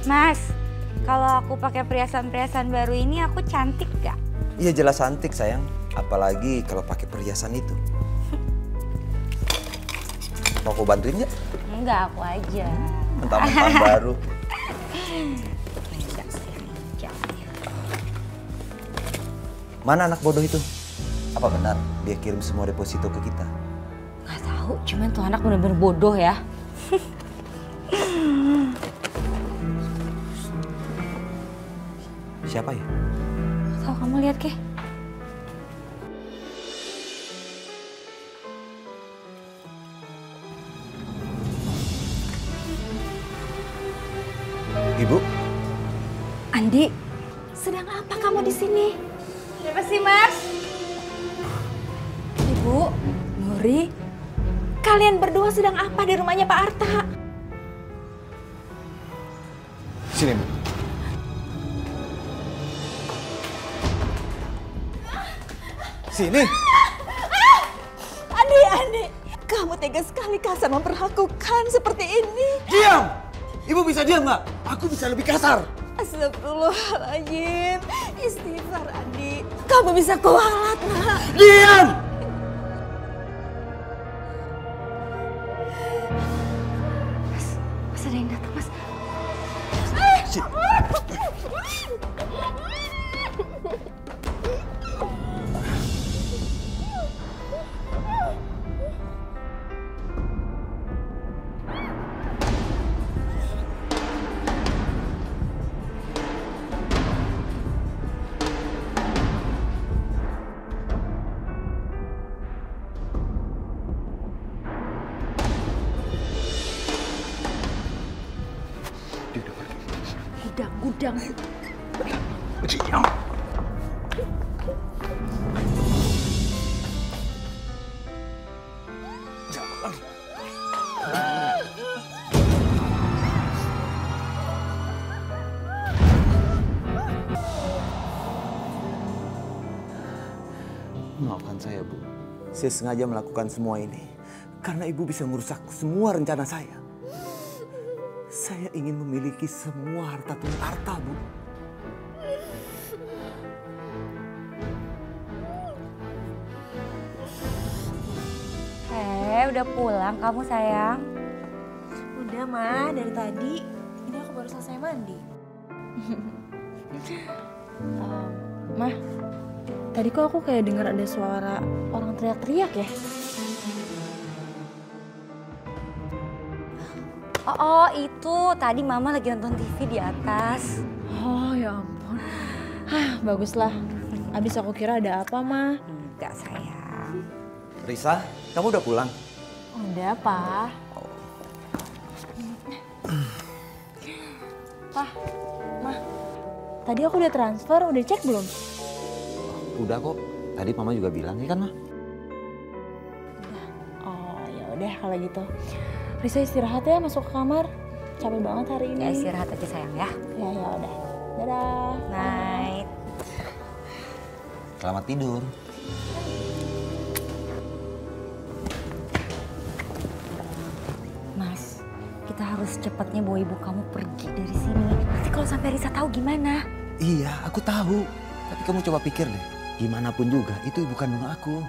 Mas, kalau aku pakai perhiasan-perhiasan baru ini aku cantik gak? Iya jelas cantik sayang, apalagi kalau pakai perhiasan itu. Mau aku bantuin nggak? Enggak, aku aja. Mentang-mentang baru. Mana anak bodoh itu? Apa benar dia kirim semua deposito ke kita? Nggak tahu, cuman tuh anak bener-bener bodoh ya. Siapa ya? Tahu, kamu lihat ke? Ibu? Andi, sedang apa kamu di sini? Siapa sih, Mas? Ibu, Nuri, kalian berdua sedang apa di rumahnya Pak Arta? Sini, Bu. Sini. Andi, kamu tega sekali kasar memperlakukan seperti ini. Diam! Ibu bisa diam nggak? Aku bisa lebih kasar. Astagfirullahaladzim. Istighfar, Andi. Kamu bisa kualat, nak. Diam! Mas ada yang datang, Mas. Gudang. Diam. Jangan. Maafkan saya, Bu. Saya sengaja melakukan semua ini karena Ibu bisa merusak semua rencana saya. Saya ingin memiliki semua harta Tuan Arta, Bu. Udah pulang kamu sayang? Udah, Ma, dari tadi. Ini aku baru selesai mandi. Ma, tadi kok aku kayak dengar ada suara orang teriak-teriak ya? Oh, itu tadi Mama lagi nonton TV di atas. Oh, ya ampun. Baguslah. Abis aku kira ada apa, Ma? Enggak, sayang. Risa, kamu udah pulang? Udah, Pa. Pa, Ma. Tadi aku udah transfer, udah cek belum? Udah kok. Tadi Mama juga bilang ya kan, Ma? Oh, ya udah kalau gitu. Risa istirahat ya, masuk ke kamar. Capek banget hari ini. Ya istirahat aja sayang ya. Ya udah. Dadah. Night. Selamat tidur. Mas, kita harus cepatnya bawa ibu kamu pergi dari sini. Nanti kalau sampai Risa tahu gimana? Iya, aku tahu. Tapi kamu coba pikir deh, gimana pun juga itu ibu kandung aku.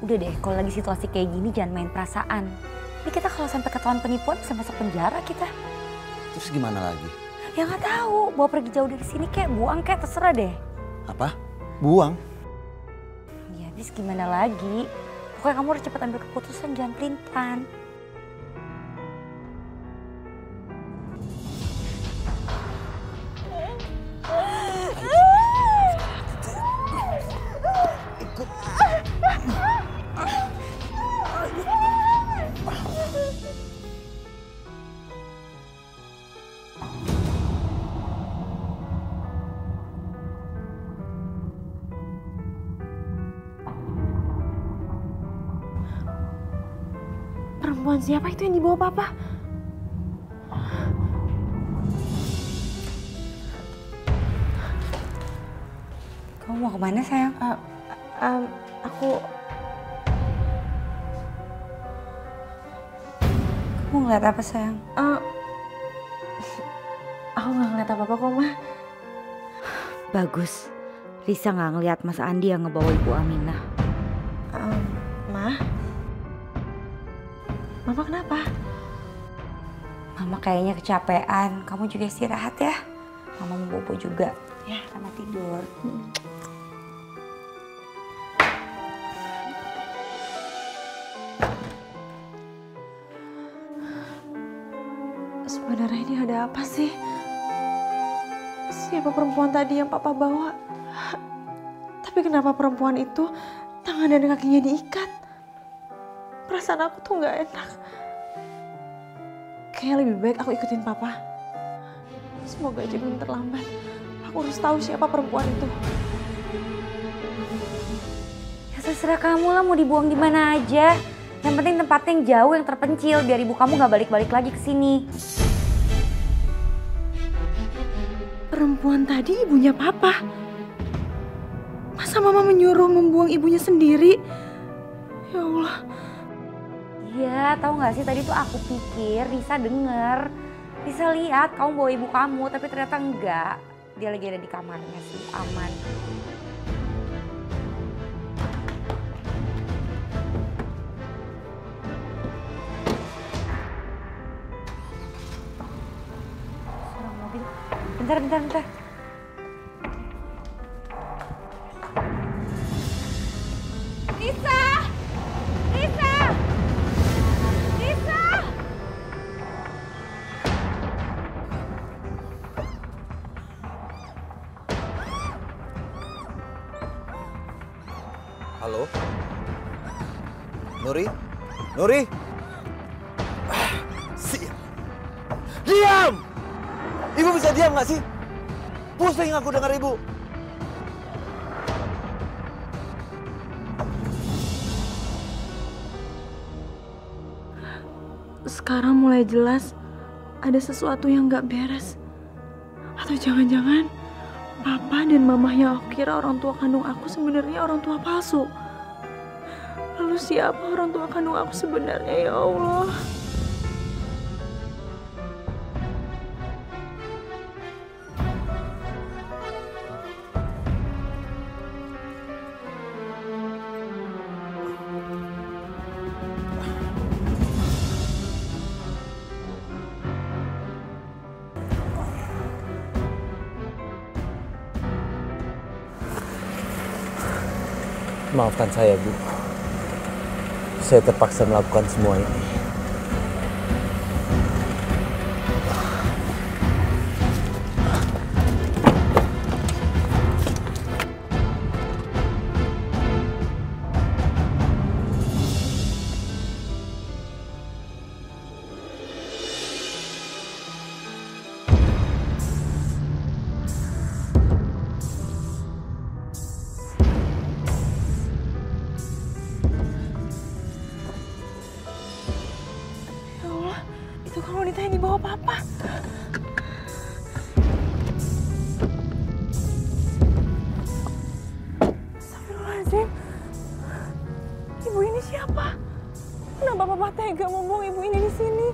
Udah deh, kalau lagi situasi kayak gini jangan main perasaan. Ini kita kalau sampai ketahuan penipuan bisa masuk penjara kita. Terus gimana lagi? Ya nggak tahu, bawa pergi jauh dari sini kayak buang kayak terserah deh. Apa? Buang? Ya habis gimana lagi? Pokoknya kamu harus cepat ambil keputusan, jangan pelin-pelan. Perempuan siapa itu yang dibawa papa? Kamu mau kemana sayang? Aku... Kamu ngeliat apa sayang? Aku nggak ngeliat apa-apa kok, Ma. Bagus. Risa nggak ngeliat Mas Andi yang ngebawa Ibu Aminah. Ma? Mama kenapa? Mama kayaknya kecapean. Kamu juga istirahat ya. Mama mau bobo juga. Ya, selamat tidur. Sebenarnya ini ada apa sih? Siapa perempuan tadi yang papa bawa? Tapi kenapa perempuan itu tangan dan kakinya diikat? Perasaan aku tuh nggak enak. Kayaknya lebih baik aku ikutin papa. Semoga aja belum terlambat. Aku harus tahu siapa perempuan itu. Ya terserah kamu lah mau dibuang di mana aja. Yang penting tempatnya yang jauh, yang terpencil, biar ibu kamu nggak balik-balik lagi ke sini. Perempuan tadi ibunya papa. Masa mama menyuruh membuang ibunya sendiri? Ya Allah. Iya, tahu nggak sih tadi tuh aku pikir Risa denger. Risa lihat kamu bawa ibu kamu, tapi ternyata enggak. Dia lagi ada di kamarnya sih, aman. Suara mobil. Bentar. Risa! Halo? Nuri? Nuri? Diam! Ibu bisa diam gak sih? Pusing aku dengar ibu. Sekarang mulai jelas ada sesuatu yang gak beres. Atau jangan-jangan papa dan mama yang aku kira orang tua kandung aku sebenarnya orang tua palsu. Lalu siapa orang tua kandung aku sebenarnya, ya Allah? Maafkan saya, Bu. Saya terpaksa melakukan semua ini. tega membuang ibu ini di sini.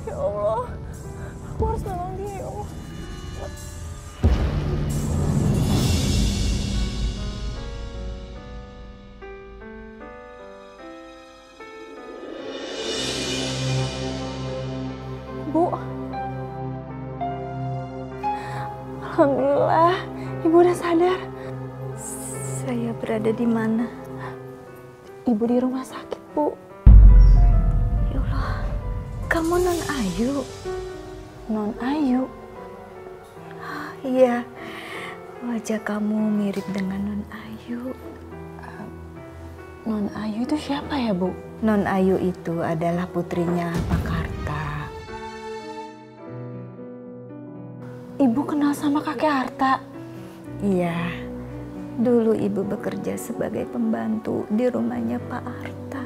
Ya Allah, aku harus nolong dia ya Allah. Bu, alhamdulillah, ibu udah sadar. Saya berada di mana? Ibu di rumah sakit, Bu. Ya Allah, kamu Non Ayu? Non Ayu? Iya, wajah kamu mirip dengan Non Ayu. Non Ayu itu siapa ya, Bu? Non Ayu itu adalah putrinya Pak Karta. Ibu kenal sama kakek Harta? Iya, dulu ibu bekerja sebagai pembantu di rumahnya Pak Harta.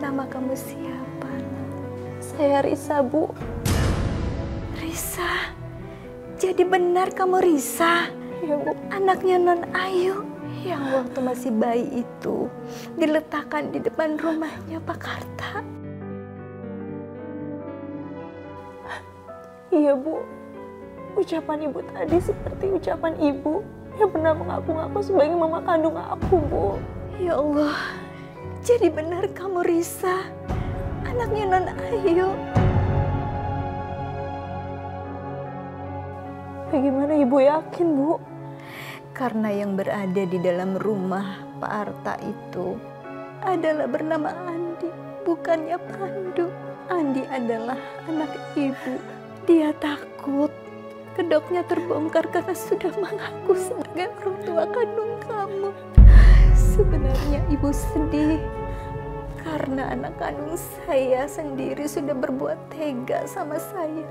Nama kamu siapa? Saya Risa, Bu. Risa? Jadi benar kamu Risa? Iya, Bu. Anaknya Non Ayu yang waktu masih bayi itu diletakkan di depan rumahnya Pak Karta. Iya, Bu. Ucapan ibu tadi seperti ucapan ibu yang pernah mengaku-ngaku sebagai mama kandung aku, Bu. Ya Allah, jadi benar kamu Risa, anaknya Non Ayu. Bagaimana ibu yakin, Bu? Karena yang berada di dalam rumah Pak Arta itu adalah bernama Andi, bukannya Pandu. Andi adalah anak ibu. Dia takut kedoknya terbongkar karena sudah mengaku sebagai orang tua kandung kamu. Sebenarnya ibu sedih karena anak kandung saya sendiri sudah berbuat tega sama saya,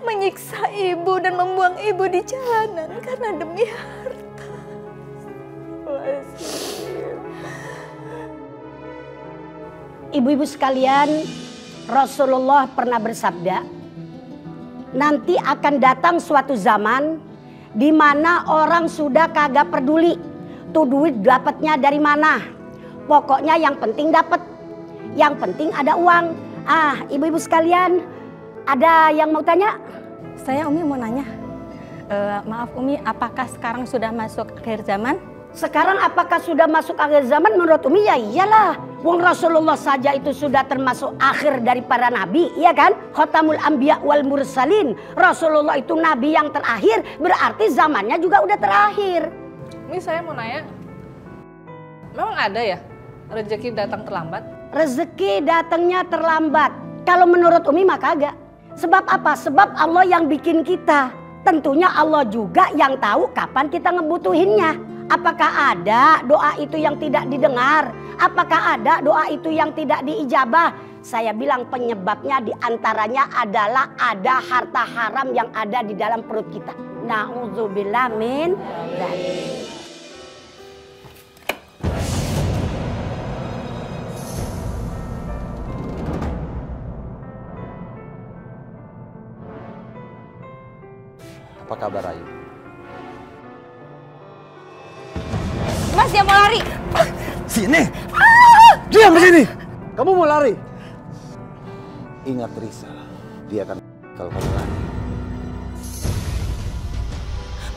menyiksa ibu dan membuang ibu di jalanan karena demi harta. Ibu-ibu sekalian, Rasulullah pernah bersabda, nanti akan datang suatu zaman di mana orang sudah kagak peduli tuh duit dapatnya dari mana. Pokoknya yang penting dapat, yang penting ada uang. Ibu-ibu sekalian, ada yang mau tanya? Saya Umi mau nanya. Maaf Umi, apakah sekarang sudah masuk akhir zaman? Sekarang apakah sudah masuk akhir zaman? Menurut Umi ya iyalah. Wong Rasulullah saja itu sudah termasuk akhir dari para nabi, iya kan? Khotamul Anbiya wal Mursalin. Rasulullah itu nabi yang terakhir, berarti zamannya juga udah terakhir. Ini saya mau nanya, memang ada ya rezeki datang terlambat? Rezeki datangnya terlambat. Kalau menurut Umi mah kagak. Sebab apa? Sebab Allah yang bikin kita. Tentunya Allah juga yang tahu kapan kita ngebutuhinnya. Apakah ada doa itu yang tidak didengar? Apakah ada doa itu yang tidak diijabah? Saya bilang penyebabnya diantaranya adalah ada harta haram yang ada di dalam perut kita. Na'udzubillah min dzalik. Apa kabar Ayu? Mas, dia mau lari. Sini! Diam di sini! Kamu mau lari? Ingat Risa, dia akan kalau kamu lari.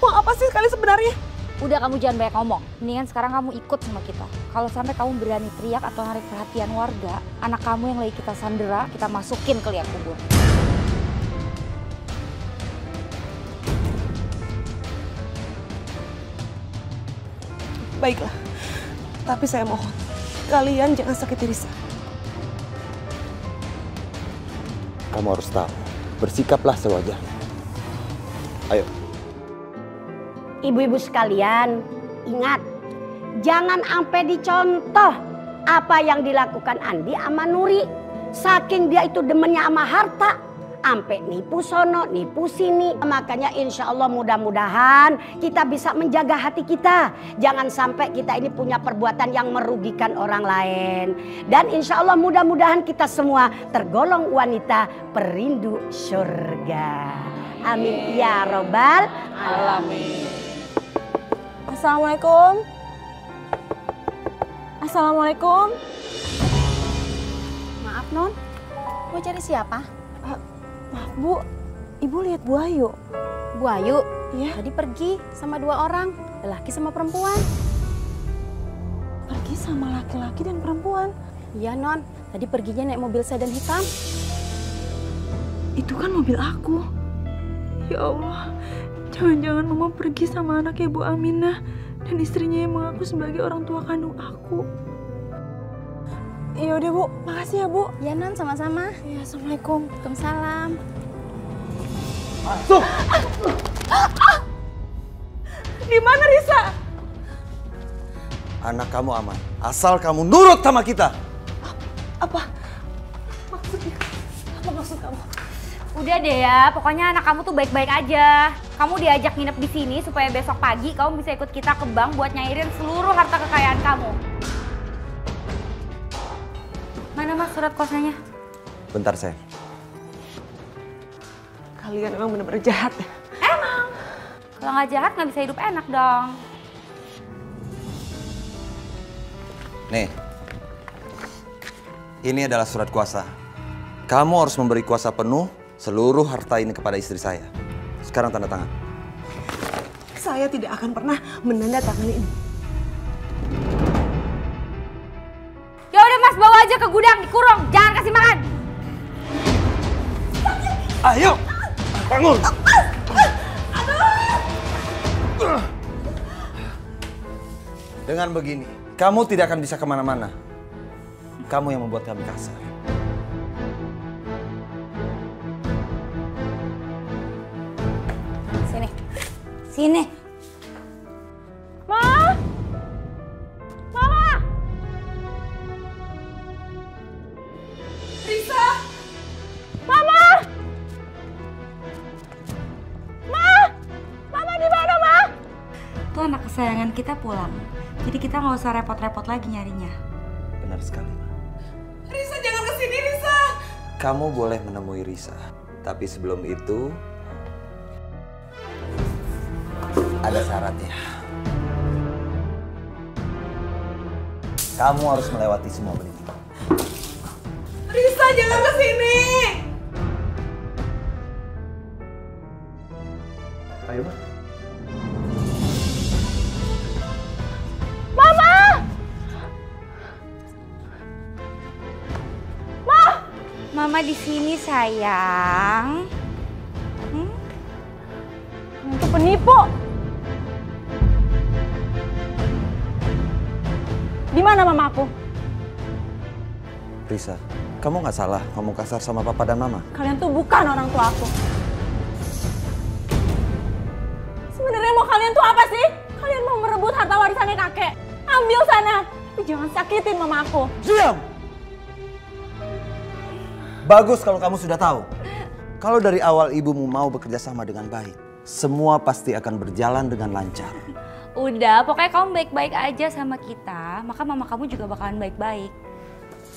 Mau apa sih sekali sebenarnya? Udah, kamu jangan banyak ngomong. Mendingan sekarang kamu ikut sama kita. Kalau sampai kamu berani teriak atau narik perhatian warga, anak kamu yang lagi kita sandera, kita masukin ke liang kubur. Baiklah, tapi saya mohon, kalian jangan sakiti Risa. Kamu harus tahu, bersikaplah sewajarnya. Ayo. Ibu-ibu sekalian, ingat, jangan sampai dicontoh apa yang dilakukan Andi sama Nuri. Saking dia itu demennya sama harta, sampai nipu sono, nipu sini. Makanya insya Allah mudah-mudahan kita bisa menjaga hati kita. Jangan sampai kita ini punya perbuatan yang merugikan orang lain. Dan insya Allah mudah-mudahan kita semua tergolong wanita perindu surga. Amin ya robbal alamin. Assalamualaikum. Assalamualaikum. Non, mau cari siapa? Maaf Bu, Ibu lihat Bu Ayu. Bu Ayu? Iya. Tadi pergi sama 2 orang, laki sama perempuan. Pergi sama laki-laki dan perempuan? Iya Non, tadi perginya naik mobil sedan hitam. Itu kan mobil aku. Ya Allah, jangan-jangan Mama pergi sama anaknya Bu Aminah dan istrinya yang mengaku sebagai orang tua kandung aku. Ya udah Bu, makasih ya Bu. Ya Non, sama-sama. Ya, Assalamualaikum. Waalaikumsalam. Masuk! Di mana Risa? Anak kamu aman, asal kamu nurut sama kita. Apa? Maksudnya? Apa maksud kamu? Udah deh ya, pokoknya anak kamu tuh baik-baik aja. Kamu diajak nginep di sini supaya besok pagi kamu bisa ikut kita ke bank buat nyairin seluruh harta kekayaan kamu. Mana Mas surat kuasanya? Bentar, Sayang. Kalian emang bener-bener jahat ya? Emang. Kalau nggak jahat nggak bisa hidup enak dong. Nih, ini adalah surat kuasa. Kamu harus memberi kuasa penuh seluruh harta ini kepada istri saya. Sekarang tanda tangan. Saya tidak akan pernah menandatangani ini. Ya udah Mas, bawa aja ke gudang, dikurung, jangan kasih makan. Ayo, bangun. Dengan begini, kamu tidak akan bisa kemana-mana. Kamu yang membuat kami kasar. Sini, sini. Ma! Mama! Risa! Mama! Ma! Mama di mana, Ma? Tuh anak kesayangan kita pulang. Jadi kita nggak usah repot-repot lagi nyarinya. Benar sekali, Ma. Risa, jangan kesini, Risa! Kamu boleh menemui Risa. Tapi sebelum itu, ada syaratnya. Kamu harus melewati semua ini. Risa, jangan kesini! Ayo, Ma. Mama! Ma! Mama di sini sayang. Itu penipu. Di mana mamaku? Risa, kamu nggak salah ngomong kasar sama papa dan mama. Kalian tuh bukan orang tua aku. Sebenarnya mau kalian tuh apa sih? Kalian mau merebut harta warisannya kakek. Ambil sana, tapi jangan sakitin mama aku. Diam! Bagus kalau kamu sudah tahu. Kalau dari awal ibumu mau bekerja sama dengan baik, semua pasti akan berjalan dengan lancar. Udah, pokoknya kamu baik-baik aja sama kita, maka mama kamu juga bakalan baik-baik.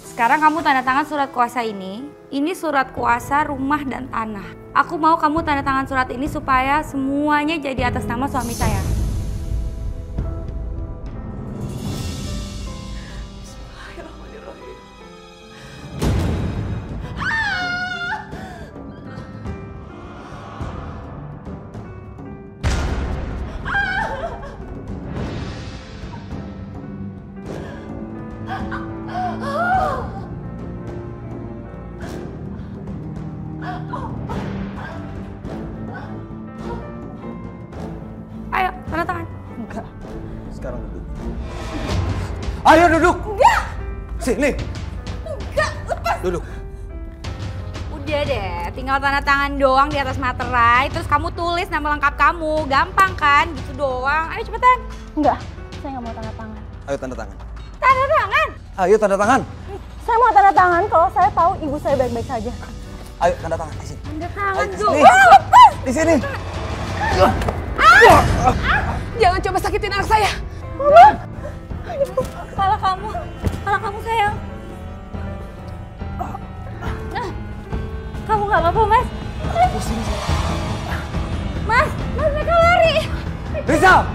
Sekarang kamu tanda tangan surat kuasa ini. Ini surat kuasa rumah dan tanah. Aku mau kamu tanda tangan surat ini supaya semuanya jadi atas nama suami saya. Ayo, tanda tangan. Enggak. Sekarang duduk. Ayo duduk. Enggak. Sini. Enggak, lepas. Duduk. Udah deh, tinggal tanda tangan doang di atas materai, terus kamu tulis nama lengkap kamu. Gampang kan? Gitu doang. Ayo cepetan. Enggak, saya nggak mau tanda tangan. Ayo tanda tangan. Tanda tangan? Ayo tanda tangan. Saya mau tanda tangan kalau saya tahu ibu saya baik-baik saja. Ayo tanda tangan di sini. Tanda tangan Ayo, dong. di sini. Lepas. Di sini. Jangan coba sakitin anak saya. Mama. Kepala kamu sayang. Kamu nggak apa-apa, Mas? Mas, mereka lari. Risa!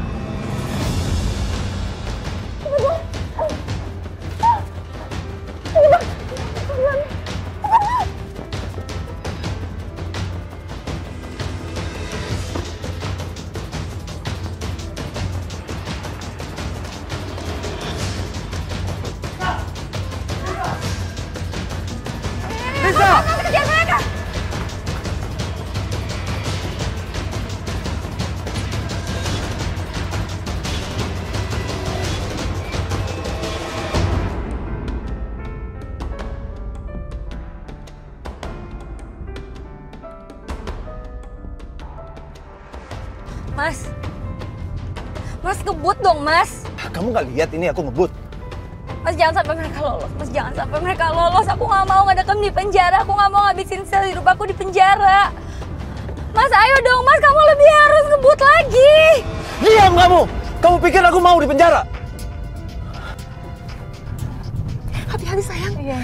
Mas. Mas ngebut dong, Mas. Kamu nggak lihat ini aku ngebut? Mas jangan sampai mereka lolos. Mas jangan sampai mereka lolos. Aku nggak mau ngedekam di penjara. Aku nggak mau ngabisin sel hidup aku di penjara. Mas ayo dong, Mas. Kamu lebih harus ngebut lagi. Diam kamu! Kamu pikir aku mau di penjara? Hati-hati sayang. Iya.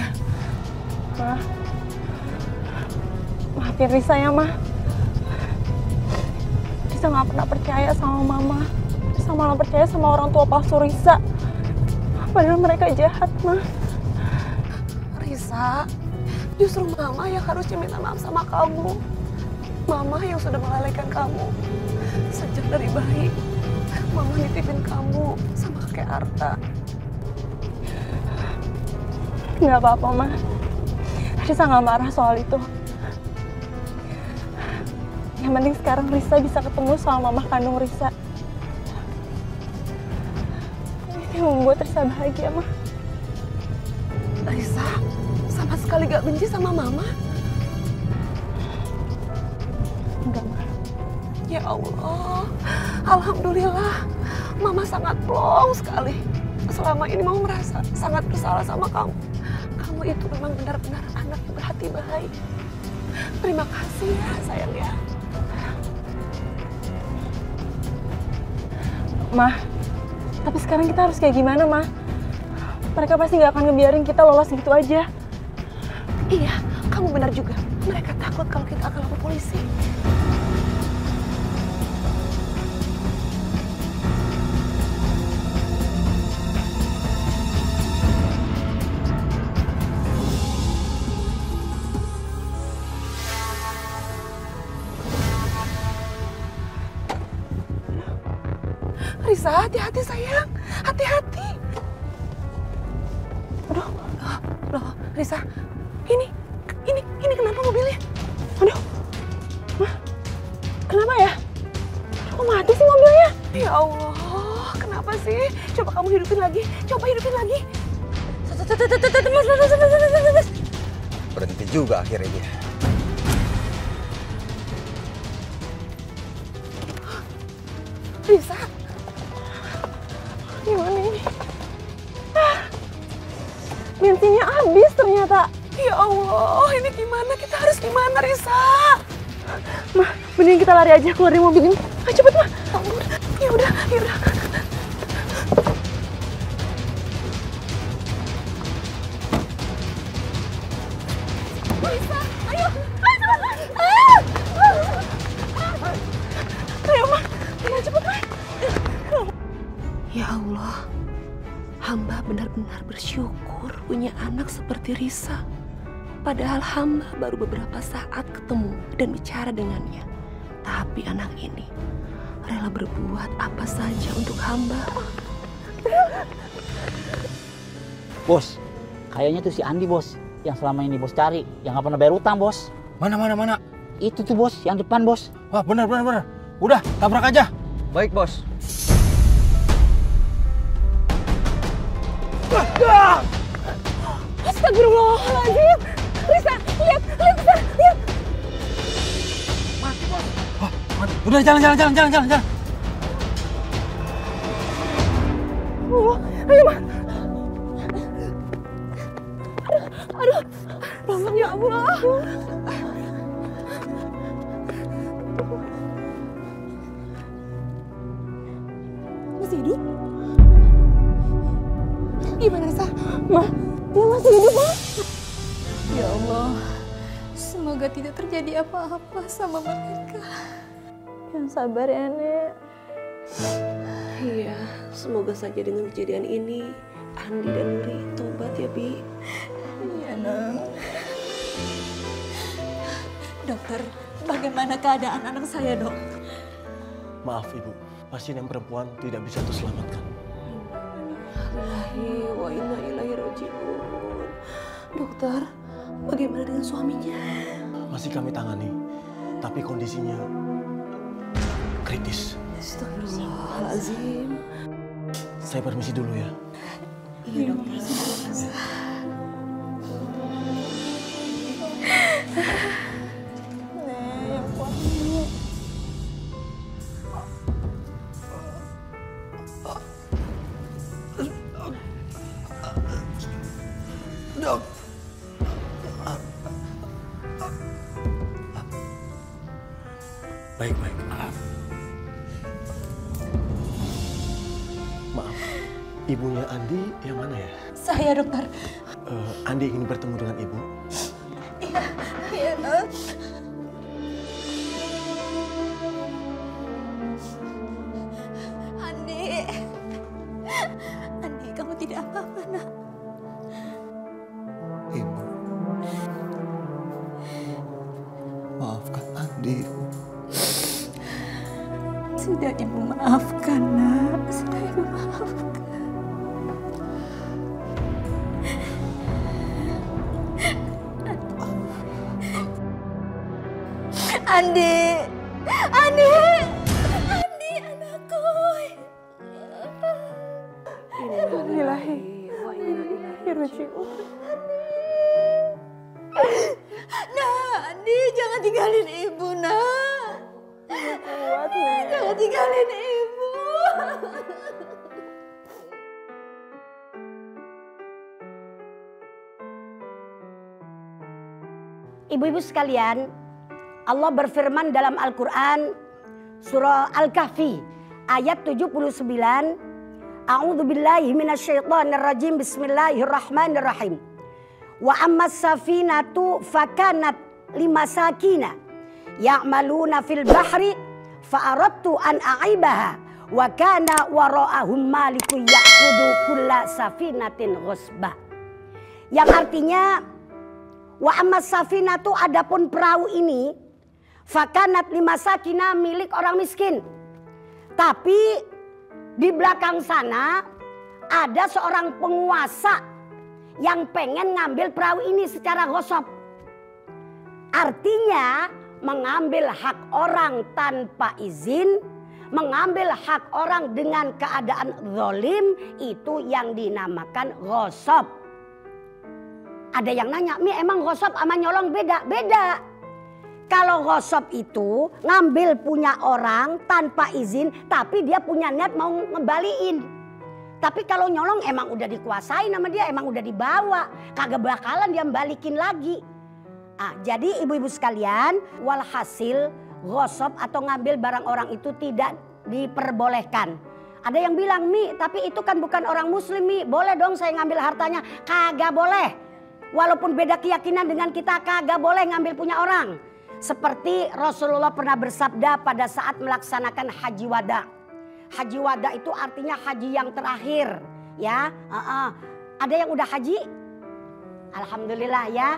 Ma. Maafin Risa ya, Ma. Risa nggak pernah percaya sama Mama. Risa malah percaya sama orang tua palsu Risa. Padahal mereka jahat, Ma. Risa, justru Mama yang harusnya minta maaf sama kamu. Mama yang sudah melalaikan kamu. Sejak dari bayi, Mama nitipin kamu sama kakek Arta. Nggak apa-apa, Ma. Risa nggak marah soal itu. Yang penting sekarang Risa bisa ketemu sama mama kandung Risa. Ini membuat Risa bahagia, Ma. Risa sama sekali gak benci sama Mama. Enggak, Ma. Ya Allah, alhamdulillah. Mama sangat plong sekali. Selama ini Mama merasa sangat bersalah sama kamu. Kamu itu memang benar-benar anak yang berhati baik. Terima kasih ya, sayang ya. Ma, tapi sekarang kita harus kayak gimana, Ma? Mereka pasti nggak akan ngebiarin kita lolos gitu aja. Iya, kamu benar juga. Mereka takut kalau kita akan lapor polisi. Risa, hati-hati sayang. Hati-hati. Aduh, loh, Risa. Ini kenapa mobilnya? Aduh, Ma, kenapa ya? Kok mati sih mobilnya? Ya Allah, kenapa sih? Coba kamu hidupin lagi. Coba hidupin lagi. Berhenti juga akhirnya dia. Risa. Gimana ini? Bensinnya habis ternyata. Ya Allah, ini gimana? Kita harus gimana, Risa? Ma, mending kita lari aja keluar dari mobil ini. Ayo cepet, Ma. Ya udah, ya udah. Risa, ayo. Ayo, Ma. Ayo cepet, Ma. Ya Allah, hamba benar-benar bersyukur punya anak seperti Risa. Padahal hamba baru beberapa saat ketemu dan bicara dengannya. Tapi anak ini rela berbuat apa saja untuk hamba. Bos, kayaknya tuh si Andi, Bos. Yang selama ini Bos cari, yang nggak pernah bayar utang, Bos. Mana? Itu tuh, Bos, yang depan, Bos. Wah, benar. Udah, tabrak aja. Baik, Bos. Astagfirullahaladzim. Risa, lihat, Risa, lihat. Mati, Bos. Wah, mati. Udah, jalan. Ayo, Ma. Aduh, pelan-pelan ya Allah. Masih hidup? Gimana, Risa? Ma, dia masih hidup, Ma. Ya Allah, semoga tidak terjadi apa-apa sama mereka. Yang sabar ya, Nek. Iya, semoga saja dengan kejadian ini Andi dan Nuri tobat ya, Bi. Iya, Nak. Dokter, bagaimana keadaan anak saya, Dok? Maaf, Ibu. Pasien yang perempuan tidak bisa terselamatkan. Allahi wa inna ilaihi raji'un. Dokter, bagaimana dengan suaminya? Masih kami tangani, tapi kondisinya kritis. Astagfirullahaladzim. Saya permisi dulu ya. Iya, dokter. Ibunya Andi yang mana ya? Saya, dokter. Andi ingin bertemu dengan ibu. Iya, dok. Andi, kamu tidak apa-apa, nak. Ibu, maafkan Andi. Sudah ibu maafkan, nak. Sudah ibu maafkan. Andi, Andi, Andi, anakku. Innalillahi wa inna ilaihi raji'un. Nah, Andi, jangan tinggalin ibu, nak. Kuat, Nek. Jangan tinggalin ibu. Ibu-ibu sekalian, Allah berfirman dalam Al-Quran surah Al-Kahfi ayat 79. A'udzubillahi minasyaitonirrajim. Bismillahirrahmanirrahim. Wa ammas safinatu fakanat limasakina ya'maluna fil bahri fa'aradtu an a'ibaha wa kana wara'ahum malikun ya'khudhu kulla safinatin ghusbah. Yang artinya wa ammas safinatu, adapun perahu ini fakanat limasakina, milik orang miskin. Tapi di belakang sana ada seorang penguasa yang pengen ngambil perahu ini secara ghosab. Artinya mengambil hak orang tanpa izin, mengambil hak orang dengan keadaan zalim, itu yang dinamakan ghosab. Ada yang nanya, Mi emang ghosab sama nyolong beda? Beda. Kalau ghosab itu ngambil punya orang tanpa izin, tapi dia punya niat mau ngembaliin. Tapi kalau nyolong emang udah dikuasain sama dia, emang udah dibawa, kagak bakalan dia balikin lagi. Jadi ibu-ibu sekalian, walhasil ghosab atau ngambil barang orang itu tidak diperbolehkan. Ada yang bilang, Mi tapi itu kan bukan orang muslim, Mi, boleh dong saya ngambil hartanya? Kagak boleh. Walaupun beda keyakinan dengan kita, kagak boleh ngambil punya orang. Seperti Rasulullah pernah bersabda pada saat melaksanakan haji wada. Haji wada itu artinya haji yang terakhir, ya. Ada yang udah haji? Alhamdulillah ya.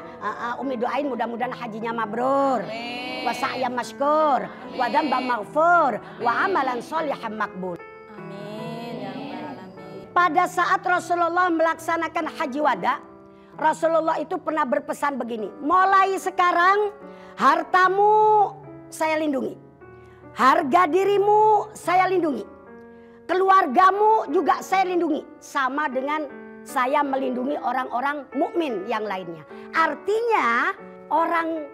Umi doain mudah-mudahan hajinya mabrur, wa sa'yan masykur, wa dzamba maghfur, wa amalan sholihan makbul. Amin ya rabbal alamin. Pada saat Rasulullah melaksanakan haji wada, Rasulullah itu pernah berpesan begini, mulai sekarang hartamu saya lindungi, harga dirimu saya lindungi, keluargamu juga saya lindungi, sama dengan saya melindungi orang-orang mukmin yang lainnya. Artinya orang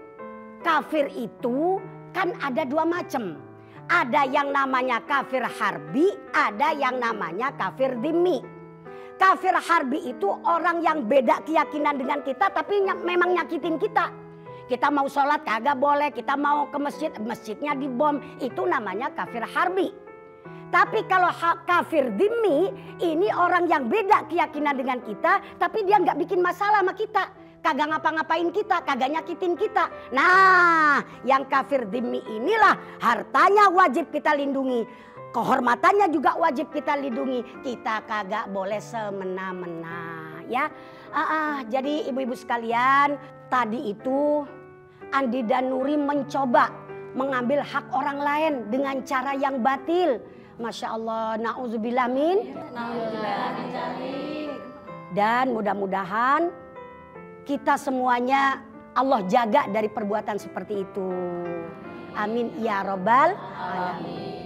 kafir itu kan ada dua macam. Ada yang namanya kafir harbi, ada yang namanya kafir dhimmi. Kafir harbi itu orang yang beda keyakinan dengan kita tapi memang nyakitin kita. Kita mau sholat kagak boleh, kita mau ke masjid, masjidnya dibom, itu namanya kafir harbi. Tapi kalau kafir dhimmi, ini orang yang beda keyakinan dengan kita tapi dia nggak bikin masalah sama kita. Kagak ngapa-ngapain kita, kagak nyakitin kita. Nah, yang kafir dhimmi inilah hartanya wajib kita lindungi. Kehormatannya juga wajib kita lindungi. Kita kagak boleh semena-mena, ya. Jadi ibu-ibu sekalian, tadi itu Andi dan Nuri mencoba mengambil hak orang lain dengan cara yang batil. Masya Allah, na'udzubillah min. Dan mudah-mudahan kita semuanya Allah jaga dari perbuatan seperti itu. Amin ya rabbal alamin.